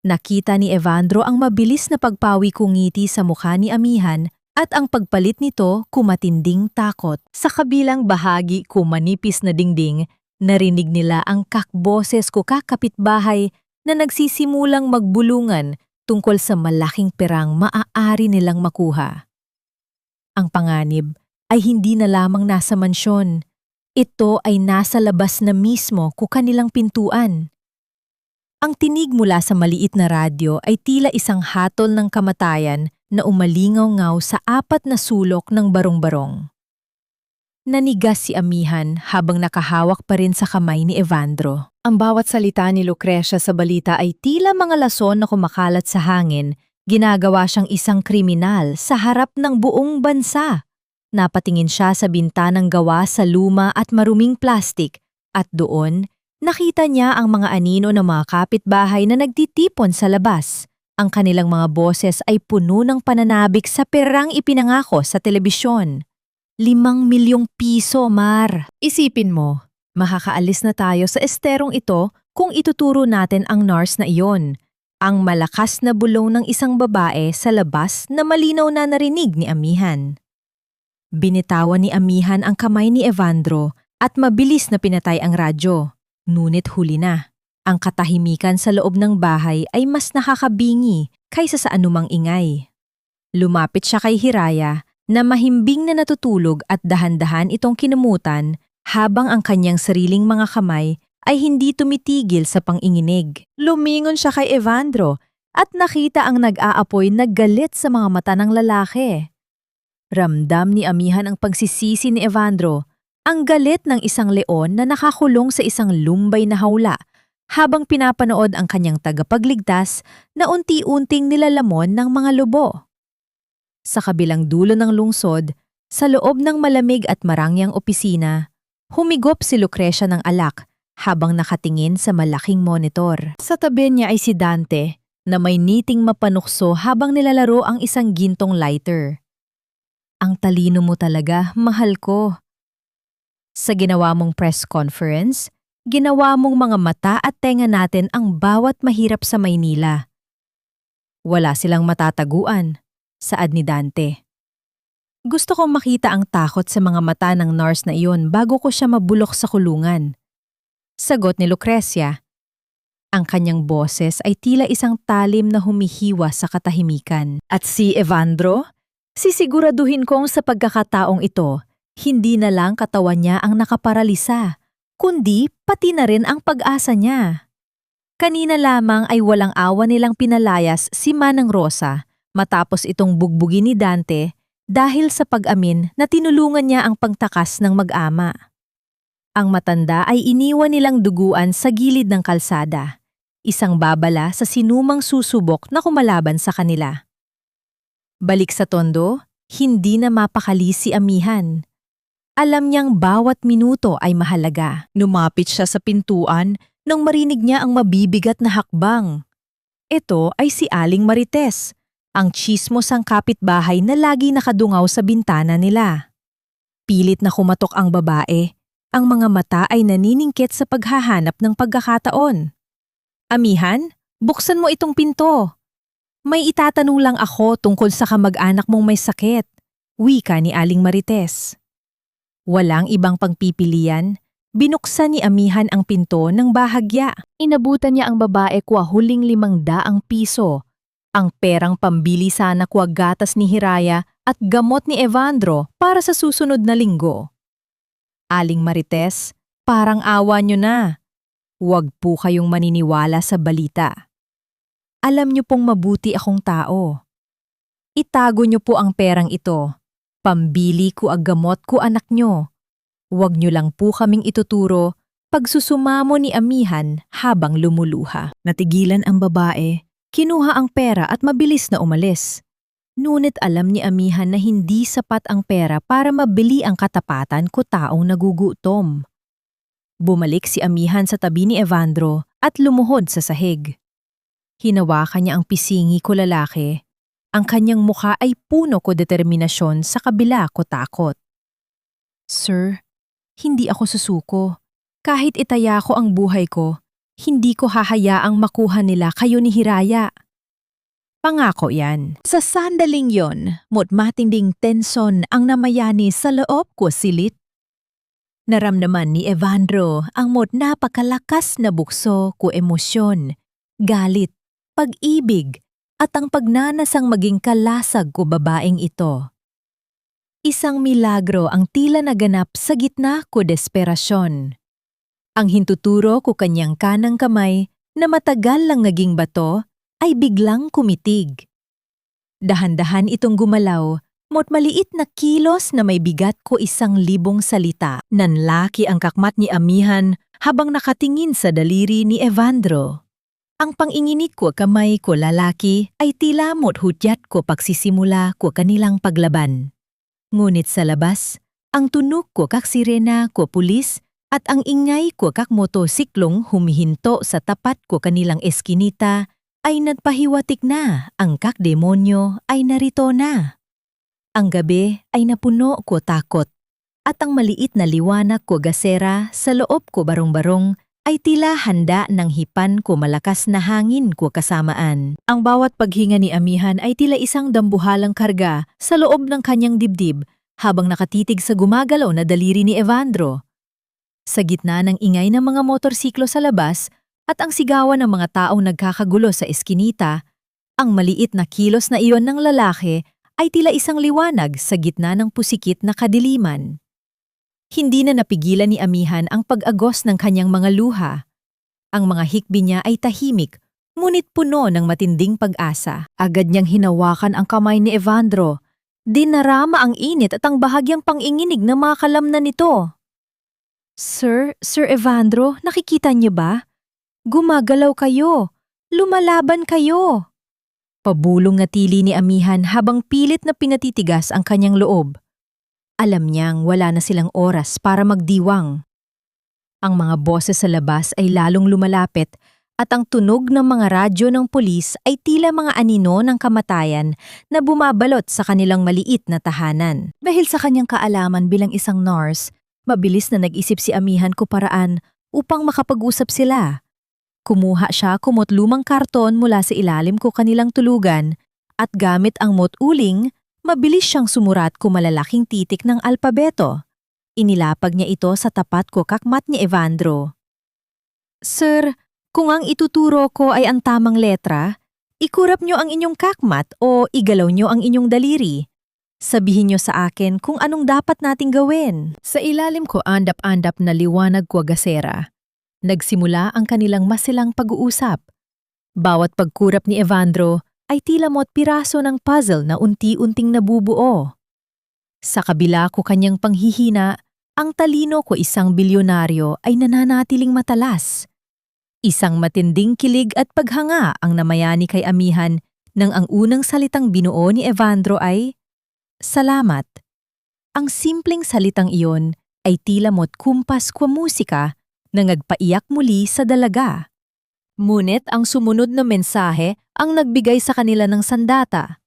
Nakita ni Evandro ang mabilis na pagpawi kong ngiti sa mukha ni Amihan at ang pagpalit nito kumatinding takot. Sa kabilang bahagi ko manipis na dingding, narinig nila ang kakboses ko kakapitbahay na nagsisimulang magbulungan tungkol sa malaking perang maaari nilang makuha. Ang panganib ay hindi na lamang nasa mansyon. Ito ay nasa labas na mismo ko kanilang pintuan. Ang tinig mula sa maliit na radyo ay tila isang hatol ng kamatayan na umalingaw-ngaw sa apat na sulok ng barong-barong. Nanigas si Amihan habang nakahawak pa rin sa kamay ni Evandro. Ang bawat salita ni Lucrecia sa balita ay tila mga lason na kumakalat sa hangin. Ginagawa siyang isang kriminal sa harap ng buong bansa. Napatingin siya sa bintanang gawa sa luma at maruming plastik at doon, nakita niya ang mga anino ng mga kapitbahay na nagtitipon sa labas. Ang kanilang mga boses ay puno ng pananabik sa perang ipinangako sa telebisyon. 5 milyong piso, Mar. Isipin mo, makakaalis na tayo sa esterong ito kung ituturo natin ang NARS na iyon. Ang malakas na bulong ng isang babae sa labas na malinaw na narinig ni Amihan. Binitawan ni Amihan ang kamay ni Evandro at mabilis na pinatay ang radyo. Ngunit huli na. Ang katahimikan sa loob ng bahay ay mas nakakabingi kaysa sa anumang ingay. Lumapit siya kay Hiraya na mahimbing na natutulog at dahan-dahan itong kinumutan habang ang kanyang sariling mga kamay ay hindi tumitigil sa panginginig. Lumingon siya kay Evandro at nakita ang nag-aapoy na galit sa mga mata ng lalaki. Ramdam ni Amihan ang pagsisisi ni Evandro, ang galit ng isang leon na nakakulong sa isang lumbay na hawla habang pinapanood ang kanyang tagapagligtas na unti-unting nilalamon ng mga lobo. Sa kabilang dulo ng lungsod, sa loob ng malamig at marangyang opisina, humigop si Lucrecia ng alak habang nakatingin sa malaking monitor. Sa tabi niya ay si Dante na may niting mapanukso habang nilalaro ang isang gintong lighter. Ang talino mo talaga, mahal ko. Sa ginawa mong press conference, ginawa mong mga mata at tenga natin ang bawat mahirap sa Maynila. Wala silang matataguan. Saad ni Dante. Gusto kong makita ang takot sa mga mata ng NARS na iyon bago ko siya mabulok sa kulungan. Sagot ni Lucrecia. Ang kanyang boses ay tila isang talim na humihiwa sa katahimikan. At si Evandro? Sisiguraduhin kong sa pagkakataong ito, hindi na lang katawan niya ang nakaparalisa, kundi pati na rin ang pag-asa niya. Kanina lamang ay walang awa nilang pinalayas si Manang Rosa matapos itong bugbugin ni Dante dahil sa pag-amin na tinulungan niya ang pagtakas ng mag-ama. Ang matanda ay iniwan nilang duguan sa gilid ng kalsada, isang babala sa sinumang susubok na kumalaban sa kanila. Balik sa tondo, hindi na mapakali si Amihan. Alam niyang bawat minuto ay mahalaga. Lumapit siya sa pintuan nang marinig niya ang mabibigat na hakbang. Ito ay si Aling Marites, ang tsismosang kapitbahay na lagi nakadungaw sa bintana nila. Pilit na kumatok ang babae, ang mga mata ay naniningkit sa paghahanap ng pagkakataon. Amihan, buksan mo itong pinto. May itatanong lang ako tungkol sa kamag-anak mong may sakit, wika ni Aling Marites. Walang ibang pagpipilian, binuksan ni Amihan ang pinto ng bahagya. Inabutan niya ang babae kwa huling 500 piso. Ang perang pambili sana kwa gatas ni Hiraya at gamot ni Evandro para sa susunod na linggo. Aling Marites, parang awa niyo na. Huwag po kayong maniniwala sa balita. Alam niyo pong mabuti akong tao. Itago niyo po ang perang ito. Pambili ko ang gamot ko anak niyo. Huwag niyo lang po kaming ituturo pagsusumamo ni Amihan habang lumuluha. Natigilan ang babae. Kinuha ang pera at mabilis na umalis. Ngunit alam ni Amihan na hindi sapat ang pera para mabili ang katapatan ko taong nagugutom. Bumalik si Amihan sa tabi ni Evandro at lumuhod sa sahig. Hinawakan niya ang pisingi ko lalaki. Ang kanyang mukha ay puno ko determinasyon sa kabila ko takot. Sir, hindi ako susuko. Kahit itaya ko ang buhay ko, hindi ko hahayaang makuha nila kayo ni Hiraya. Pangako yan. Sa sandaling yon, matinding tenson ang namayani sa loob ko silit. Naramdaman ni Evandro ang napakalakas na bukso ko emosyon, galit, pag-ibig, at ang pagnanasang maging kalasag ko babaeng ito. Isang milagro ang tila naganap sa gitna ko desperasyon. Ang hintuturo ko kanyang kanang kamay na matagal lang naging bato ay biglang kumitig. Dahan-dahan itong gumalaw Mo't maliit na kilos na may bigat ko 1,000 salita. Nanlaki ang kakmat ni Amihan habang nakatingin sa daliri ni Evandro. Ang panginginit ko kamay ko lalaki ay tila mo't hudyat ko pagsisimula ko kanilang paglaban. Ngunit sa labas, ang tunog ko kak sirena ko pulis at ang ingay ko kak motosiklong humihinto sa tapat ko kanilang eskinita ay nagpahiwatik na ang kak demonyo ay narito na. Ang gabi ay napuno ko takot at ang maliit na liwanag ko gasera sa loob ko barong-barong ay tila handa ng hipan ko malakas na hangin ko kasamaan. Ang bawat paghinga ni Amihan ay tila isang dambuhalang karga sa loob ng kanyang dibdib habang nakatitig sa gumagalaw na daliri ni Evandro. Sa gitna ng ingay ng mga motorsiklo sa labas at ang sigawan ng mga taong nagkakagulo sa eskinita, ang maliit na kilos na iyon ng lalaki ay tila isang liwanag sa gitna ng pusikit na kadiliman. Hindi na napigilan ni Amihan ang pag-agos ng kanyang mga luha. Ang mga hikbi niya ay tahimik, ngunit puno ng matinding pag-asa. Agad niyang hinawakan ang kamay ni Evandro. Dinarama ang init at ang bahagyang panginginig na mga kalamnan nito. Sir Evandro, nakikita niyo ba? Gumagalaw kayo. Lumalaban kayo. Pabulong na tili ni Amihan habang pilit na pinatitigas ang kanyang loob. Alam niyang wala na silang oras para magdiwang. Ang mga boses sa labas ay lalong lumalapit at ang tunog ng mga radyo ng pulis ay tila mga anino ng kamatayan na bumabalot sa kanilang maliit na tahanan. Dahil sa kanyang kaalaman bilang isang nurse, mabilis na nag-isip si Amihan ko paraan upang makapag-usap sila. Kumuha siya kumot lumang karton mula sa ilalim ko kanilang tulugan at gamit ang mot-uling, mabilis siyang sumurat ko malalaking titik ng alpabeto. Inilapag niya ito sa tapat ko kakmat ni Evandro. Sir, kung ang ituturo ko ay ang tamang letra, ikurap niyo ang inyong kakmat o igalaw niyo ang inyong daliri. Sabihin niyo sa akin kung anong dapat nating gawin. Sa ilalim ko andap-andap na liwanag ko gasera. Nagsimula ang kanilang masilang pag-uusap. Bawat pagkurap ni Evandro ay tila mo't piraso ng puzzle na unti-unting nabubuo. Sa kabila ko kanyang panghihina, ang talino ko isang bilyonaryo ay nananatiling matalas. Isang matinding kilig at paghanga ang namayani kay Amihan nang ang unang salitang binuo ni Evandro ay, "Salamat." Ang simpleng salitang iyon ay tila mo't kumpas kwa musika na nagpaiyak muli sa dalaga. Ngunit ang sumunod na mensahe ang nagbigay sa kanila ng sandata.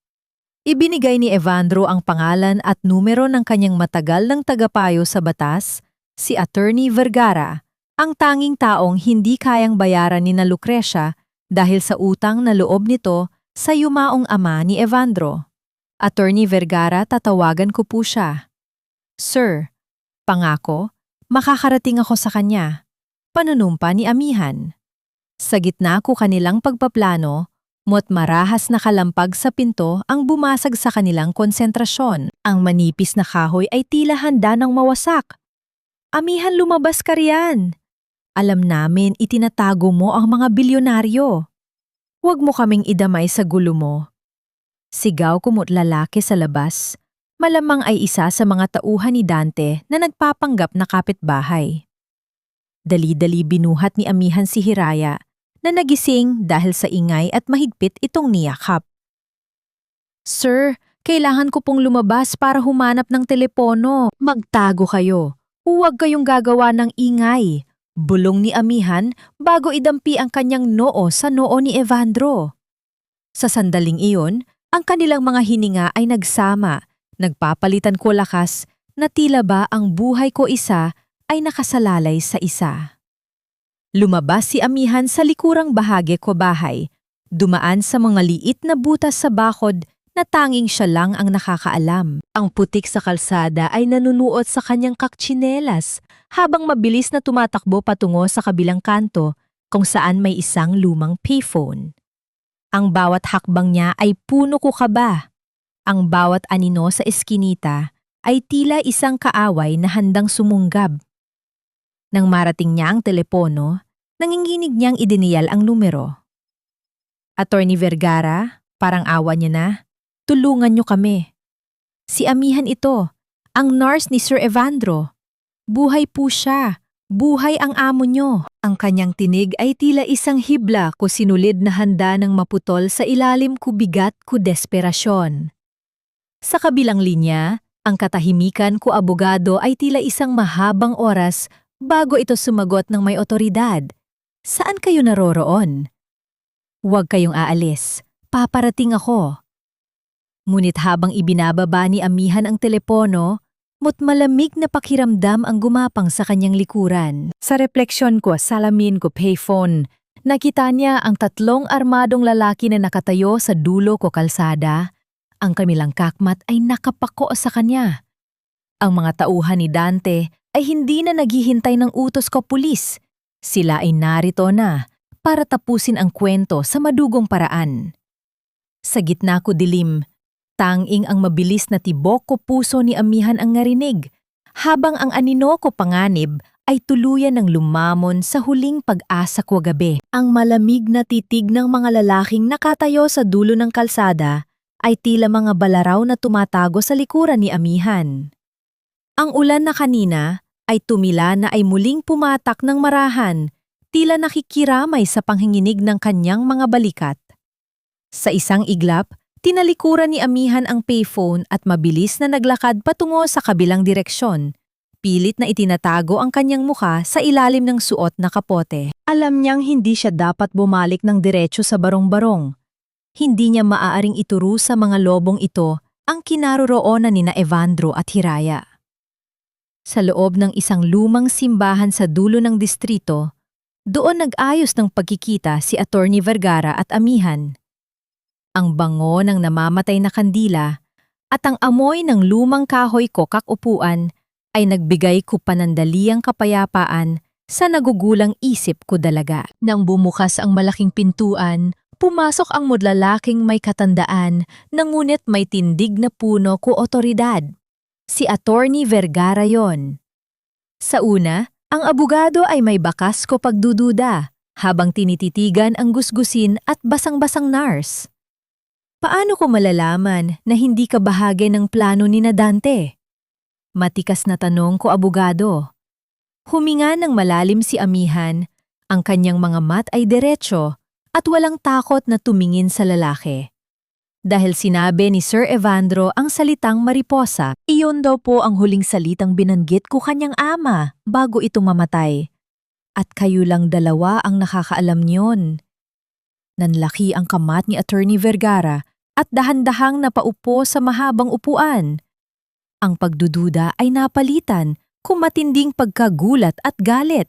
Ibinigay ni Evandro ang pangalan at numero ng kanyang matagal ng tagapayo sa batas, si Attorney Vergara, ang tanging taong hindi kayang bayaran ni na Lucrecia dahil sa utang na loob nito sa yumaong ama ni Evandro. Attorney Vergara, tatawagan ko po siya. Sir, pangako, makakarating ako sa kanya. Panunumpa ni Amihan. Sa gitna ko kanilang pagpaplano, mo't marahas na kalampag sa pinto ang bumasag sa kanilang konsentrasyon. Ang manipis na kahoy ay tila handa ng mawasak. Amihan, lumabas ka riyan. Alam namin itinatago mo ang mga bilyonaryo. Huwag mo kaming idamay sa gulo mo. Sigaw ko mo't lalaki sa labas. Malamang ay isa sa mga tauhan ni Dante na nagpapanggap na kapitbahay. Dali-dali binuhat ni Amihan si Hiraya na nagising dahil sa ingay at mahigpit itong niyakap. Sir, kailangan ko pong lumabas para humanap ng telepono. Magtago kayo. Huwag kayong gagawa ng ingay. Bulong ni Amihan bago idampi ang kanyang noo sa noo ni Evandro. Sa sandaling iyon, ang kanilang mga hininga ay nagsama. Nagpapalitan ko lakas na tila ba ang buhay ko isa ay nakasalalay sa isa. Lumabas si Amihan sa likurang bahagi ko bahay, dumaan sa mga liit na butas sa bakod na tanging siya lang ang nakakaalam. Ang putik sa kalsada ay nanunuot sa kanyang kaktsinelas habang mabilis na tumatakbo patungo sa kabilang kanto kung saan may isang lumang payphone. Ang bawat hakbang niya ay puno ko kaba. Ang bawat anino sa eskinita ay tila isang kaaway na handang sumunggab. Nang marating niya ang telepono, nanginginig niyang idiniyal ang numero. Attorney Vergara, parang awa niya na, tulungan niyo kami. Si amihan ito, ang nurse ni Sir Evandro. Buhay po siya. Buhay ang amo nyo. Ang kanyang tinig ay tila isang hibla ko sinulid na handa ng maputol sa ilalim ko bigat ko desperasyon. Sa kabilang linya, ang katahimikan ko abogado ay tila isang mahabang oras bago ito sumagot ng may otoridad. Saan kayo naroroon? Huwag kayong aalis. Paparating ako. Ngunit habang ibinababa ni amihan ang telepono, malamig na pakiramdam ang gumapang sa kanyang likuran. Sa refleksyon ko, salamin ko payphone, nakita niya ang 3 armadong lalaki na nakatayo sa dulo ko kalsada. Ang kamilang kakmat ay nakapako sa kanya. Ang mga tauhan ni Dante ay hindi na naghihintay ng utos ko pulis. Sila ay narito na para tapusin ang kwento sa madugong paraan. Sa gitna ko dilim, tanging ang mabilis na tibok ko puso ni amihan ang ngarinig, habang ang anino ko panganib ay tuluyan ng lumamon sa huling pag-asa ko gabi. Ang malamig na titig ng mga lalaking nakatayo sa dulo ng kalsada ay tila mga balaraw na tumatago sa likuran ni amihan. Ang ulan na kanina ay tumila na ay muling pumatak ng marahan, tila nakikiramay sa panghinginig ng kanyang mga balikat. Sa isang iglap, tinalikuran ni amihan ang payphone at mabilis na naglakad patungo sa kabilang direksyon. Pilit na itinatago ang kanyang mukha sa ilalim ng suot na kapote. Alam niyang hindi siya dapat bumalik ng diretso sa barong-barong. Hindi niya maaaring ituro sa mga lobong ito ang kinaroroonan ni na Evandro at Hiraya. Sa loob ng isang lumang simbahan sa dulo ng distrito, doon nag-ayos ng pagkikita si Attorney Vergara at amihan. Ang bango ng namamatay na kandila at ang amoy ng lumang kahoy kokak upuan ay nagbigay ko panandaliang kapayapaan sa nagugulang isip ko dalaga. Nang bumukas ang malaking pintuan, pumasok ang lalaking may katandaan na ngunit may tindig na puno ko otoridad. Si Attorney Vergara yon. Sa una, ang abogado ay may bakas ko pagdududa habang tinititigan ang gusgusin at basang-basang nurse. Paano ko malalaman na hindi ka bahagi ng plano ni na Dante? Matikas na tanong ko abogado. Huminga ng malalim si amihan, ang kanyang mga mat ay diretso at walang takot na tumingin sa lalaki. Dahil sinabi ni Sir Evandro ang salitang mariposa, iyon daw po ang huling salitang binanggit ko kanyang ama bago ito mamatay. At kayo lang dalawa ang nakakaalam niyon. Nanlaki ang kamat ni Attorney Vergara at dahan-dahang napaupo sa mahabang upuan. Ang pagdududa ay napalitan kung matinding pagkagulat at galit.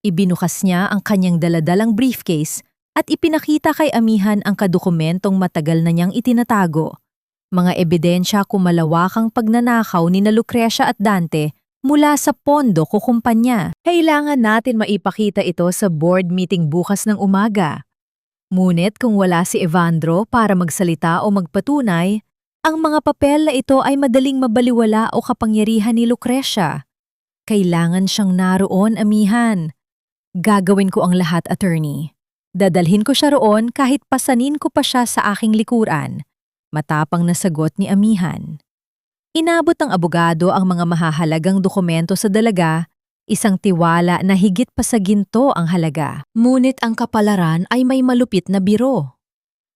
Ibinukas niya ang kanyang daladalang briefcase at ipinakita kay amihan ang kadokumentong matagal na niyang itinatago. Mga ebidensya kung malawakang pagnanakaw ni na Lucrecia at Dante mula sa pondo ko kumpanya. Kailangan natin maipakita ito sa board meeting bukas ng umaga. Ngunit kung wala si Evandro para magsalita o magpatunay, ang mga papel na ito ay madaling mabaliwala o kapangyarihan ni Lucrecia. Kailangan siyang naroon, amihan. Gagawin ko ang lahat, attorney. Dadalhin ko siya roon kahit pasanin ko pa siya sa aking likuran. Matapang na sagot ni amihan. Inabot ng abogado ang mga mahahalagang dokumento sa dalaga, isang tiwala na higit pa sa ginto ang halaga. Ngunit ang kapalaran ay may malupit na biro.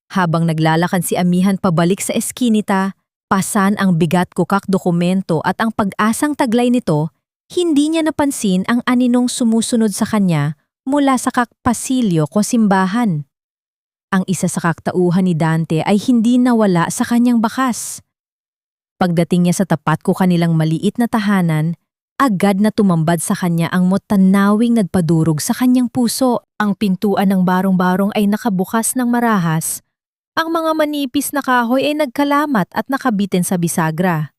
Habang naglalakan si amihan pabalik sa eskinita, pasan ang bigat kukak dokumento at ang pag-asang taglay nito, hindi niya napansin ang aninong sumusunod sa kanya mula sa kakpasilyo ko simbahan. Ang isa sa kaktauhan ni Dante ay hindi nawala sa kanyang bakas. Pagdating niya sa tapat ko kanilang maliit na tahanan, agad na tumambad sa kanya ang tanawing nagpadurog sa kanyang puso. Ang pintuan ng barong-barong ay nakabukas ng marahas. Ang mga manipis na kahoy ay nagkalamat at nakabitin sa bisagra.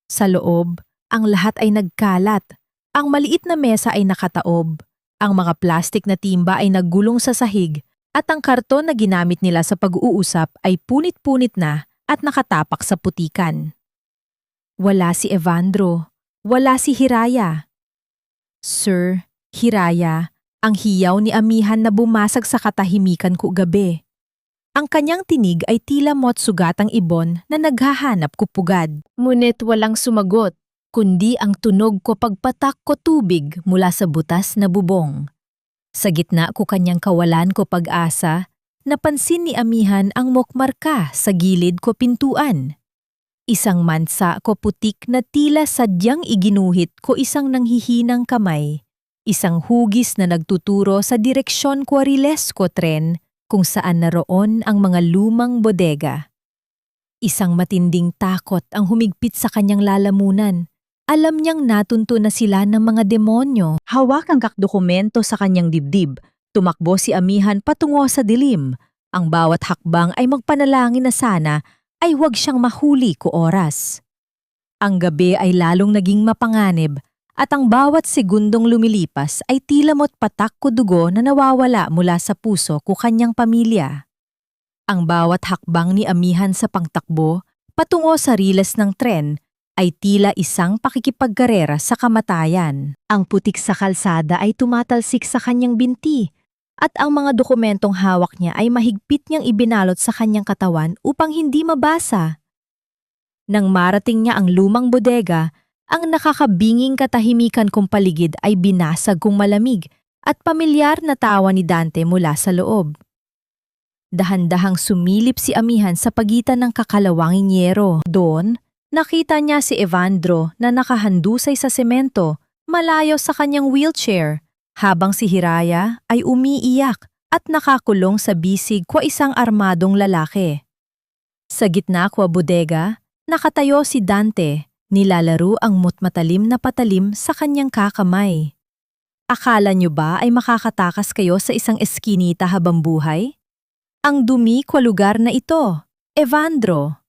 Sa loob, ang lahat ay nagkalat. Ang maliit na mesa ay nakataob. Ang mga plastik na timba ay naggulong sa sahig at ang karton na ginamit nila sa pag-uusap ay punit-punit na at nakatapak sa putikan. Wala si Evandro. Wala si Hiraya. Sir, Hiraya, ang hiyaw ni amihan na bumasag sa katahimikan ko gabi. Ang kanyang tinig ay tila mo't sugatang ibon na naghahanap kupugad. Ngunit walang sumagot, kundi ang tunog ko pagpatak ko tubig mula sa butas na bubong. Sa gitna ko kanyang kawalan ko pag-asa, napansin ni Amihan ang mukmarka sa gilid ko pintuan. Isang mansa ko putik na tila sadyang iginuhit ko isang nanghihinang kamay. Isang hugis na nagtuturo sa direksyon Quarilles ko tren kung saan naroon ang mga lumang bodega. Isang matinding takot ang humigpit sa kanyang lalamunan. Alam niyang natunto na sila ng mga demonyo. Hawak ang dokumento sa kanyang dibdib. Tumakbo si Amihan patungo sa dilim. Ang bawat hakbang ay magpanalangin na sana ay huwag siyang mahuli ko oras. Ang gabi ay lalong naging mapanganib at ang bawat segundong lumilipas ay tila mo't patak ko dugo na nawawala mula sa puso ko kanyang pamilya. Ang bawat hakbang ni Amihan sa pangtakbo patungo sa riles ng tren ay tila isang pakikipagkarera sa kamatayan. Ang putik sa kalsada ay tumatalsik sa kanyang binti at ang mga dokumentong hawak niya ay mahigpit niyang ibinalot sa kanyang katawan upang hindi mabasa. Nang marating niya ang lumang bodega, ang nakakabinging katahimikan kong paligid ay binasag kong malamig at pamilyar na tawa ni Dante mula sa loob. Dahan-dahang sumilip si Amihan sa pagitan ng kakalawanging yero. Doon, nakita niya si Evandro na nakahandusay sa semento, malayo sa kanyang wheelchair, habang si Hiraya ay umiiyak at nakakulong sa bisig kwa isang armadong lalaki. Sa gitna kwa bodega, nakatayo si Dante, nilalaro ang matalim na patalim sa kanyang kakamay. Akala niyo ba ay makakatakas kayo sa isang eskinita habang buhay? Ang dumi kwa lugar na ito, Evandro.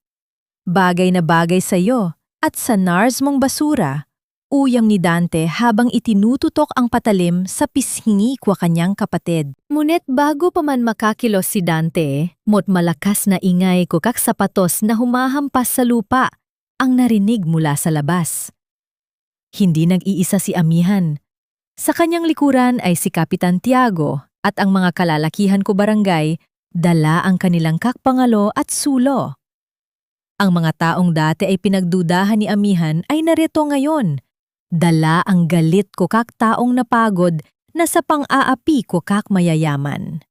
Bagay na bagay sa iyo at sa nars mong basura, uyang ni Dante habang itinututok ang patalim sa pisngi kwa kanyang kapatid. Ngunit bago pa man makakilos si Dante, mo't malakas na ingay ko kak sapatos na humahampas sa lupa ang narinig mula sa labas. Hindi nag-iisa si Amihan. Sa kanyang likuran ay si Kapitan Tiago at ang mga kalalakihan ko barangay dala ang kanilang kakpangalo at sulo. Ang mga taong dati ay pinagdudahan ni Amihan ay narito ngayon. Dala ang galit ko kak taong napagod na sa pang-aapi ko kak mayayaman.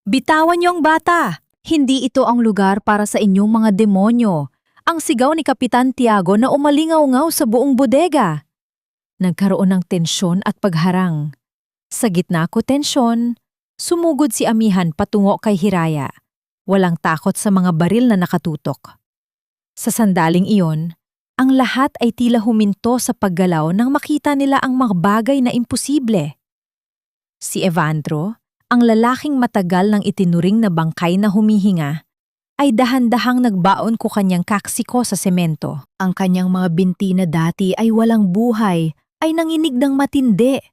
Bitawan niyo ang bata! Hindi ito ang lugar para sa inyong mga demonyo. Ang sigaw ni Kapitan Tiago na umalingaw-ngaw sa buong bodega. Nagkaroon ng tensyon at pagharang. Sa gitna ko tensyon, sumugod si Amihan patungo kay Hiraya. Walang takot sa mga baril na nakatutok. Sa sandaling iyon, ang lahat ay tila huminto sa paggalaw nang makita nila ang mga bagay na imposible. Si Evandro, ang lalaking matagal ng itinuring na bangkay na humihinga, ay dahan-dahang nagbaon ko kanyang kaksiko sa semento. Ang kanyang mga binti na dati ay walang buhay, ay nanginig ng matindi.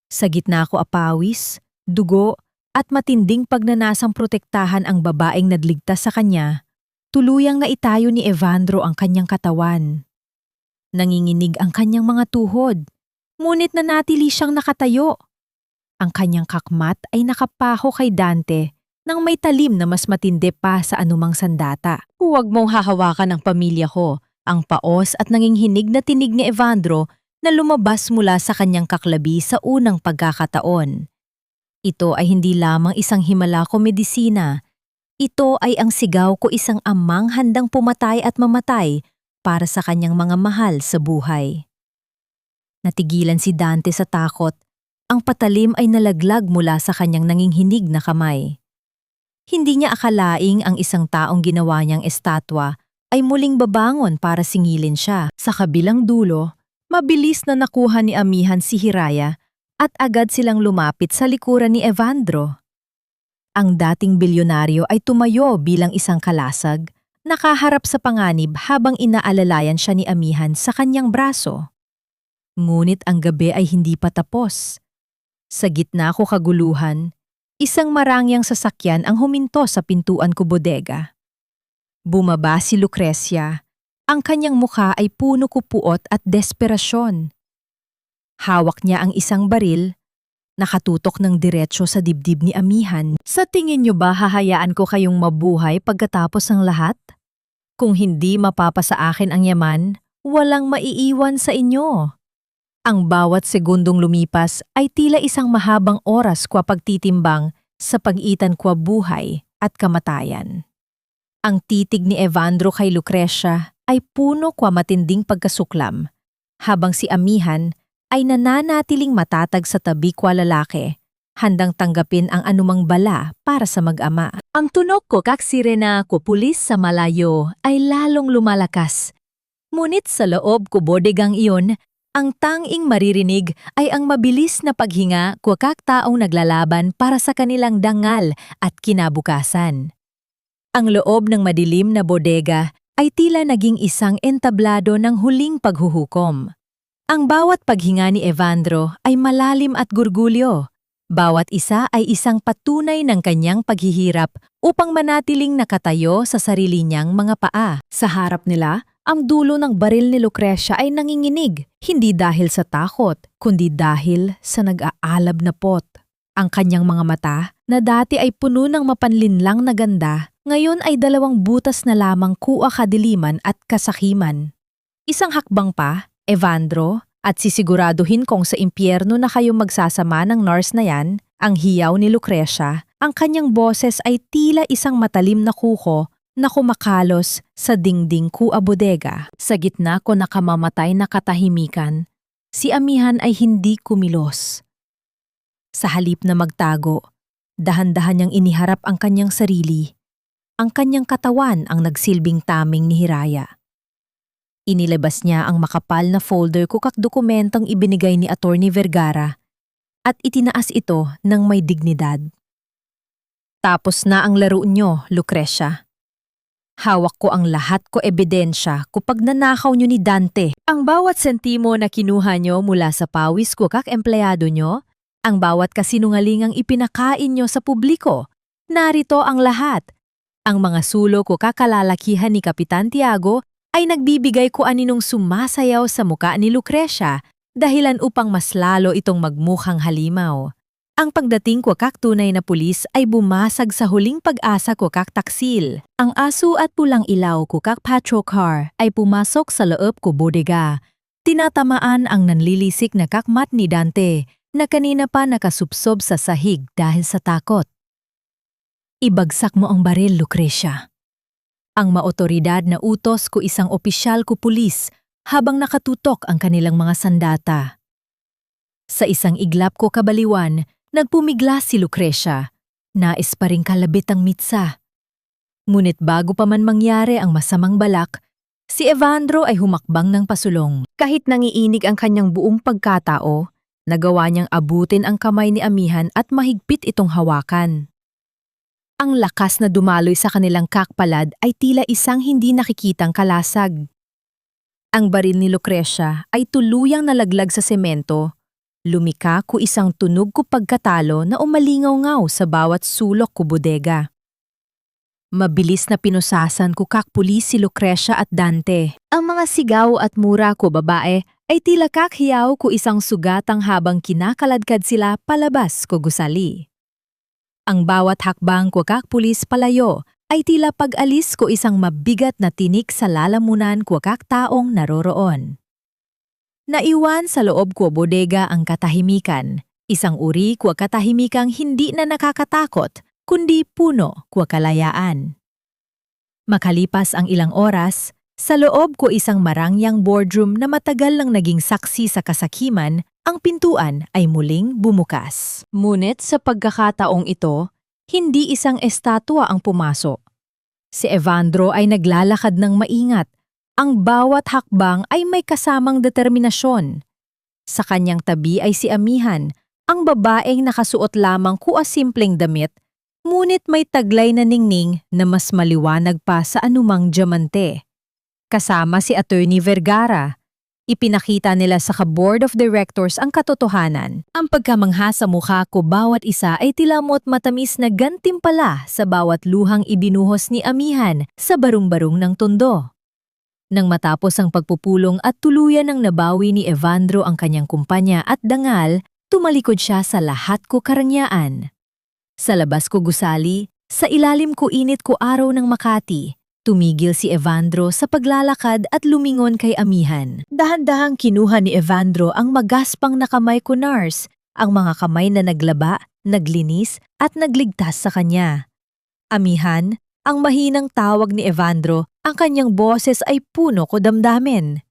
Sa gitna ko apawis, dugo, at matinding pagnanasang protektahan ang babaeng nadligtas sa kanya, tuluyang naitayo ni Evandro ang kanyang katawan. Nanginginig ang kanyang mga tuhod, ngunit nanatili siyang nakatayo. Ang kanyang kakmat ay nakapaho kay Dante nang may talim na mas matindi pa sa anumang sandata. Huwag mong hahawakan ang pamilya ko, ang paos at nanginghinig na tinig ni Evandro na lumabas mula sa kanyang kaklabi sa unang pagkakataon. Ito ay hindi lamang isang himala ko medisina. Ito ay ang sigaw ko isang amang handang pumatay at mamatay para sa kanyang mga mahal sa buhay. Natigilan si Dante sa takot. Ang patalim ay nalaglag mula sa kanyang nanginghinig na kamay. Hindi niya akalaing ang isang taong ginawa niyang estatwa ay muling babangon para singilin siya. Sa kabilang dulo, mabilis na nakuha ni Amihan si Hiraya at agad silang lumapit sa likuran ni Evandro. Ang dating bilyonaryo ay tumayo bilang isang kalasag, nakaharap sa panganib habang inaalalayan siya ni Amihan sa kanyang braso. Ngunit ang gabi ay hindi pa tapos. Sa gitna ko kaguluhan, isang marangyang sasakyan ang huminto sa pintuan ko bodega. Bumaba si Lucrecia. Ang kanyang mukha ay puno kupuot at desperasyon. Hawak niya ang isang baril nakatutok ng diretsyo sa dibdib ni Amihan. Sa tingin niyo ba hahayaan ko kayong mabuhay pagkatapos ng lahat? Kung hindi mapapa sa akin ang yaman, walang maiiwan sa inyo. Ang bawat segundong lumipas ay tila isang mahabang oras kwa pagtitimbang sa pagitan kwa buhay at kamatayan. Ang titig ni Evandro kay Lucrecia ay puno kwa matinding pagkasuklam, habang si Amihan ay nananatiling matatag sa tabi kwa lalaki, handang tanggapin ang anumang bala para sa mag-ama. Ang tunog ko kak sirena ko pulis sa malayo ay lalong lumalakas. Ngunit sa loob ko bodegang iyon, ang tanging maririnig ay ang mabilis na paghinga ko kak taong naglalaban para sa kanilang dangal at kinabukasan. Ang loob ng madilim na bodega ay tila naging isang entablado ng huling paghuhukom. Ang bawat paghinga ni Evandro ay malalim at gurgulyo. Bawat isa ay isang patunay ng kanyang paghihirap upang manatiling nakatayo sa sarili niyang mga paa. Sa harap nila, ang dulo ng baril ni Lucrecia ay nanginginig, hindi dahil sa takot, kundi dahil sa nag-aalab na pot. Ang kanyang mga mata, na dati ay puno ng mapanlinlang na ganda, ngayon ay dalawang butas na lamang kuwa kadiliman at kasakiman. Isang hakbang pa, Evandro, at sisiguraduhin kong sa impyerno na kayong magsasama ng nurse na yan, ang hiyaw ni Lucrecia, ang kanyang boses ay tila isang matalim na kuko na kumakalos sa dingding kua bodega. Sa gitna ko nakamamatay na katahimikan, si Amihan ay hindi kumilos. Sa halip na magtago, dahan-dahan niyang iniharap ang kanyang sarili. Ang kanyang katawan ang nagsilbing taming ni Hiraya. Inilabas niya ang makapal na folder kukak dokumentong ibinigay ni Attorney Vergara at itinaas ito ng may dignidad. Tapos na ang laro niyo, Lucrecia. Hawak ko ang lahat ko ebidensya kapag nanakaw niyo ni Dante. Ang bawat sentimo na kinuha niyo mula sa pawis kukak empleyado niyo, ang bawat kasinungalingang ipinakain niyo sa publiko, narito ang lahat. Ang mga sulo kukak kalalakihan ni Kapitan Tiago ay nagbibigay ko aninong sumasayaw sa muka ni Lucrecia dahilan upang mas lalo itong magmukhang halimaw. Ang pagdating ko kak tunay na pulis ay bumasag sa huling pag-asa ko kak taksil. Ang aso at pulang ilaw ko kak patrol car ay pumasok sa loob ko bodega. Tinatamaan ang nanlilisik na kakmat ni Dante na kanina pa nakasubsob sa sahig dahil sa takot. Ibagsak mo ang baril, Lucrecia. Ang maotoridad na utos ko isang opisyal ko pulis habang nakatutok ang kanilang mga sandata. Sa isang iglap ko kabaliwan, nagpumiglas si Lucrecia. Nais pa ring kalabit ang mitsa. Ngunit bago pa man mangyari ang masamang balak, si Evandro ay humakbang ng pasulong. Kahit nangiinig ang kanyang buong pagkatao, nagawa niyang abutin ang kamay ni Amihan at mahigpit itong hawakan. Ang lakas na dumaloy sa kanilang kakpalad ay tila isang hindi nakikitang kalasag. Ang baril ni Lucrecia ay tuluyang nalaglag sa semento. Lumika ko isang tunog ko pagkatalo na umalingaw-ngaw sa bawat sulok ko bodega. Mabilis na pinusasan ko kakpulis si Lucrecia at Dante. Ang mga sigaw at mura ko babae ay tila kakhiyaw ko isang sugatang habang kinakaladkad sila palabas ko gusali. Ang bawat hakbang ko kakpulis palayo ay tila pag-alis ko isang mabigat na tinik sa lalamunan ko kaktaong naroroon. Naiwan sa loob ko bodega ang katahimikan, isang uri ko katahimikang hindi na nakakatakot, kundi puno ko kalayaan. Makalipas ang ilang oras, sa loob ko isang marangyang boardroom na matagal lang naging saksi sa kasakiman, ang pintuan ay muling bumukas. Ngunit sa pagkakataong ito, hindi isang estatwa ang pumasok. Si Evandro ay naglalakad ng maingat. Ang bawat hakbang ay may kasamang determinasyon. Sa kanyang tabi ay si Amihan, ang babaeng nakasuot lamang kua simpleng damit, ngunit may taglay na ningning na mas maliwanag pa sa anumang diamante. Kasama si Attorney Vergara. Ipinakita nila sa Board of Directors ang katotohanan. Ang pagkamangha sa mukha ko bawat isa ay tilamot matamis na gantimpala sa bawat luhang ibinuhos ni Amihan sa barong-barong ng tondo. Nang matapos ang pagpupulong at tuluyan ng nabawi ni Evandro ang kanyang kumpanya at dangal, Tumalikod siya sa lahat ko karangyaan. Sa labas ko gusali, sa ilalim ko init ko araw ng Makati. Tumigil si Evandro sa paglalakad at lumingon kay amihan. Dahan-dahang kinuha ni Evandro ang magaspang na kamay ko, Nars, ang mga kamay na naglaba, naglinis at nagligtas sa kanya. Amihan, ang mahinang tawag ni Evandro, ang kanyang boses ay puno ko damdamin.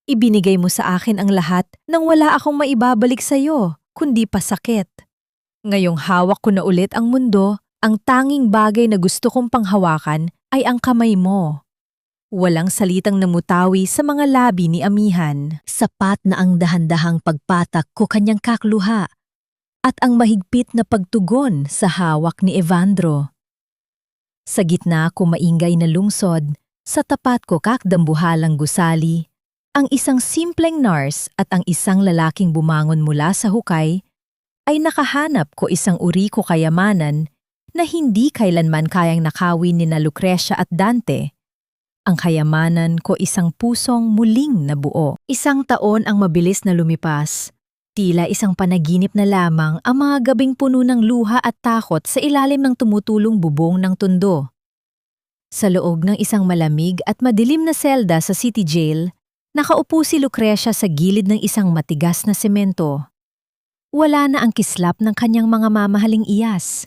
Ibinigay mo sa akin ang lahat nang wala akong maibabalik sa iyo, kundi pasakit. Ngayong hawak ko na ulit ang mundo, ang tanging bagay na gusto kong panghawakan ay ang kamay mo. Walang salitang namutawi sa mga labi ni amihan. Sapat na ang dahan-dahang pagpatak ko kanyang kakluha at ang mahigpit na pagtugon sa hawak ni Evandro. Sa gitna ko maingay na lungsod, sa tapat ko kakdambuhalang gusali, ang isang simpleng nurse at ang isang lalaking bumangon mula sa hukay ay nakahanap ko isang uri ko kayamanan na hindi kailanman kayang nakawin ni na Lucrecia at Dante. Ang kayamanan ko isang pusong muling nabuo. Isang taon ang mabilis na lumipas. Tila isang panaginip na lamang ang mga gabing puno ng luha at takot sa ilalim ng tumutulong bubong ng tundo. Sa loob ng isang malamig at madilim na selda sa City Jail, nakaupo si Lucrecia sa gilid ng isang matigas na semento. Wala na ang kislap ng kanyang mga mamahaling iyas.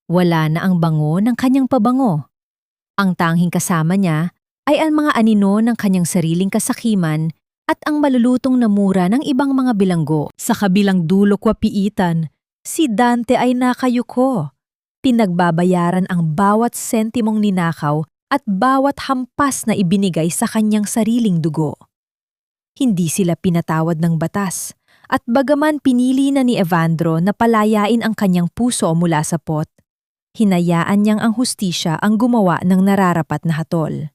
Wala na ang bango ng kanyang pabango. Ang tanging kasama niya ay ang mga anino ng kanyang sariling kasakiman at ang malulutong na mura ng ibang mga bilanggo. Sa kabilang dulo kwa piitan, si Dante ay nakayuko. Pinagbabayaran ang bawat sentimong ninakaw at bawat hampas na ibinigay sa kanyang sariling dugo. Hindi sila pinatawad ng batas at bagaman pinili na ni Evandro na palayain ang kanyang puso mula sa pot, hinayaan niyang ang hustisya ang gumawa ng nararapat na hatol.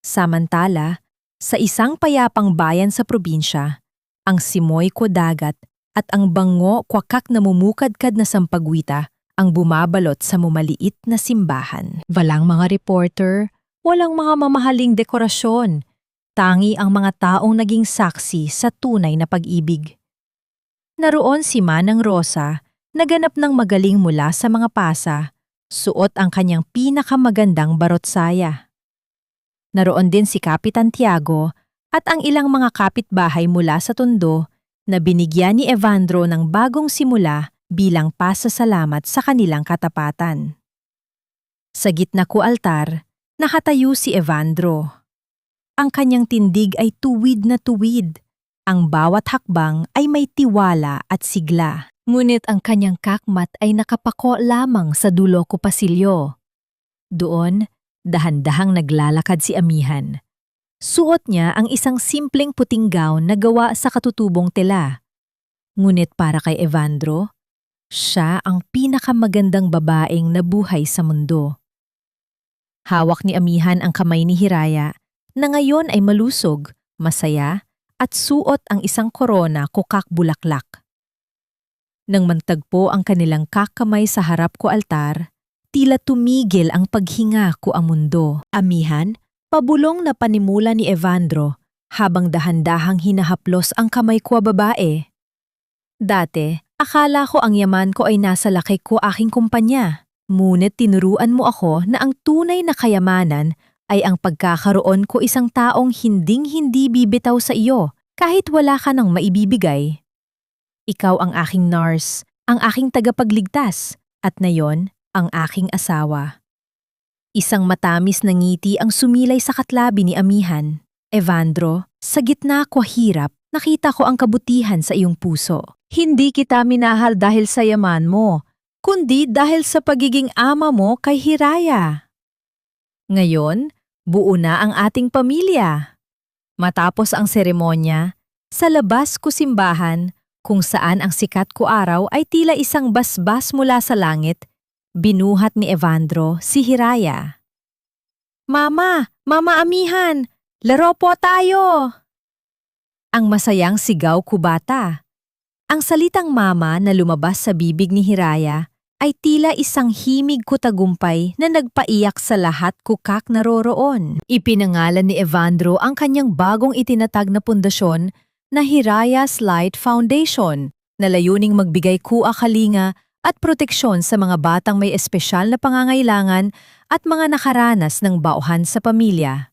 Samantala, sa isang payapang bayan sa probinsya, ang simoy ko dagat at ang bango kwakak na mumukadkad na sampagwita ang bumabalot sa mumaliit na simbahan. Walang mga reporter, walang mga mamahaling dekorasyon, tangi ang mga taong naging saksi sa tunay na pag-ibig. Naroon si Manang Rosa, naganap ng magaling mula sa mga pasa, suot ang kanyang pinakamagandang barotsaya. Naroon din si Kapitan Tiago at ang ilang mga kapitbahay mula sa Tondo na binigyan ni Evandro ng bagong simula bilang pasasalamat sa kanilang katapatan. Sa gitna ko altar, nakatayo si Evandro. Ang kanyang tindig ay tuwid na tuwid. Ang bawat hakbang ay may tiwala at sigla. Ngunit ang kanyang kakmat ay nakapako lamang sa dulo ko pasilyo. Doon, dahan-dahang naglalakad si amihan. Suot niya ang isang simpleng puting gown na gawa sa katutubong tela. Ngunit para kay Evandro, siya ang pinakamagandang babaeng nabuhay sa mundo. Hawak ni amihan ang kamay ni Hiraya na ngayon ay malusog, masaya at suot ang isang korona kukak bulaklak. Nang mantagpo ang kanilang kakamay sa harap ko altar, tila tumigil ang paghinga ko ang mundo. Amihan, pabulong na panimula ni Evandro habang dahan-dahang hinahaplos ang kamay ko babae. Dati, akala ko ang yaman ko ay nasa laki ko aking kumpanya. Ngunit tinuruan mo ako na ang tunay na kayamanan ay ang pagkakaroon ko isang taong hinding-hindi bibitaw sa iyo kahit wala ka nang maibibigay. Ikaw ang aking nurse, ang aking tagapagligtas, at nayon, ang aking asawa. Isang matamis na ngiti ang sumilay sa katlabi ni amihan. Evandro, sa gitna ko hirap, nakita ko ang kabutihan sa iyong puso. Hindi kita minahal dahil sa yaman mo, kundi dahil sa pagiging ama mo kay Hiraya. Ngayon, buo na ang ating pamilya. Matapos ang seremonya, sa labas ko simbahan, kung saan ang sikat ko araw ay tila isang basbas mula sa langit, binuhat ni Evandro si Hiraya. Mama! Mama amihan! Laro po tayo! Ang masayang sigaw ko bata. Ang salitang mama na lumabas sa bibig ni Hiraya ay tila isang himig ko tagumpay na nagpaiyak sa lahat kukak naroroon. Ipinangalan ni Evandro ang kanyang bagong itinatag na pundasyon na Hiraya's Light Foundation na layuning magbigay kalinga at proteksyon sa mga batang may espesyal na pangangailangan at mga nakaranas ng bauhan sa pamilya.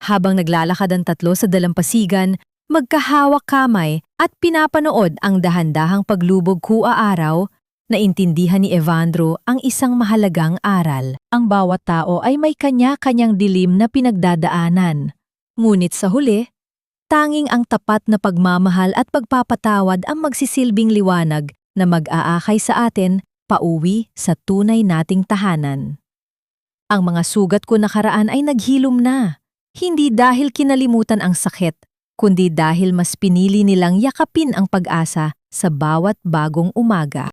Habang naglalakad ang tatlo sa dalampasigan, magkahawak kamay at pinapanood ang dahan-dahang paglubog araw, naintindihan ni Evandro ang isang mahalagang aral. Ang bawat tao ay may kanya-kanyang dilim na pinagdadaanan. Ngunit sa huli, tanging ang tapat na pagmamahal at pagpapatawad ang magsisilbing liwanag na mag-aakay sa atin pauwi sa tunay nating tahanan. Ang mga sugat ko nakaraan ay naghilom na, hindi dahil kinalimutan ang sakit, kundi dahil mas pinili nilang yakapin ang pag-asa sa bawat bagong umaga.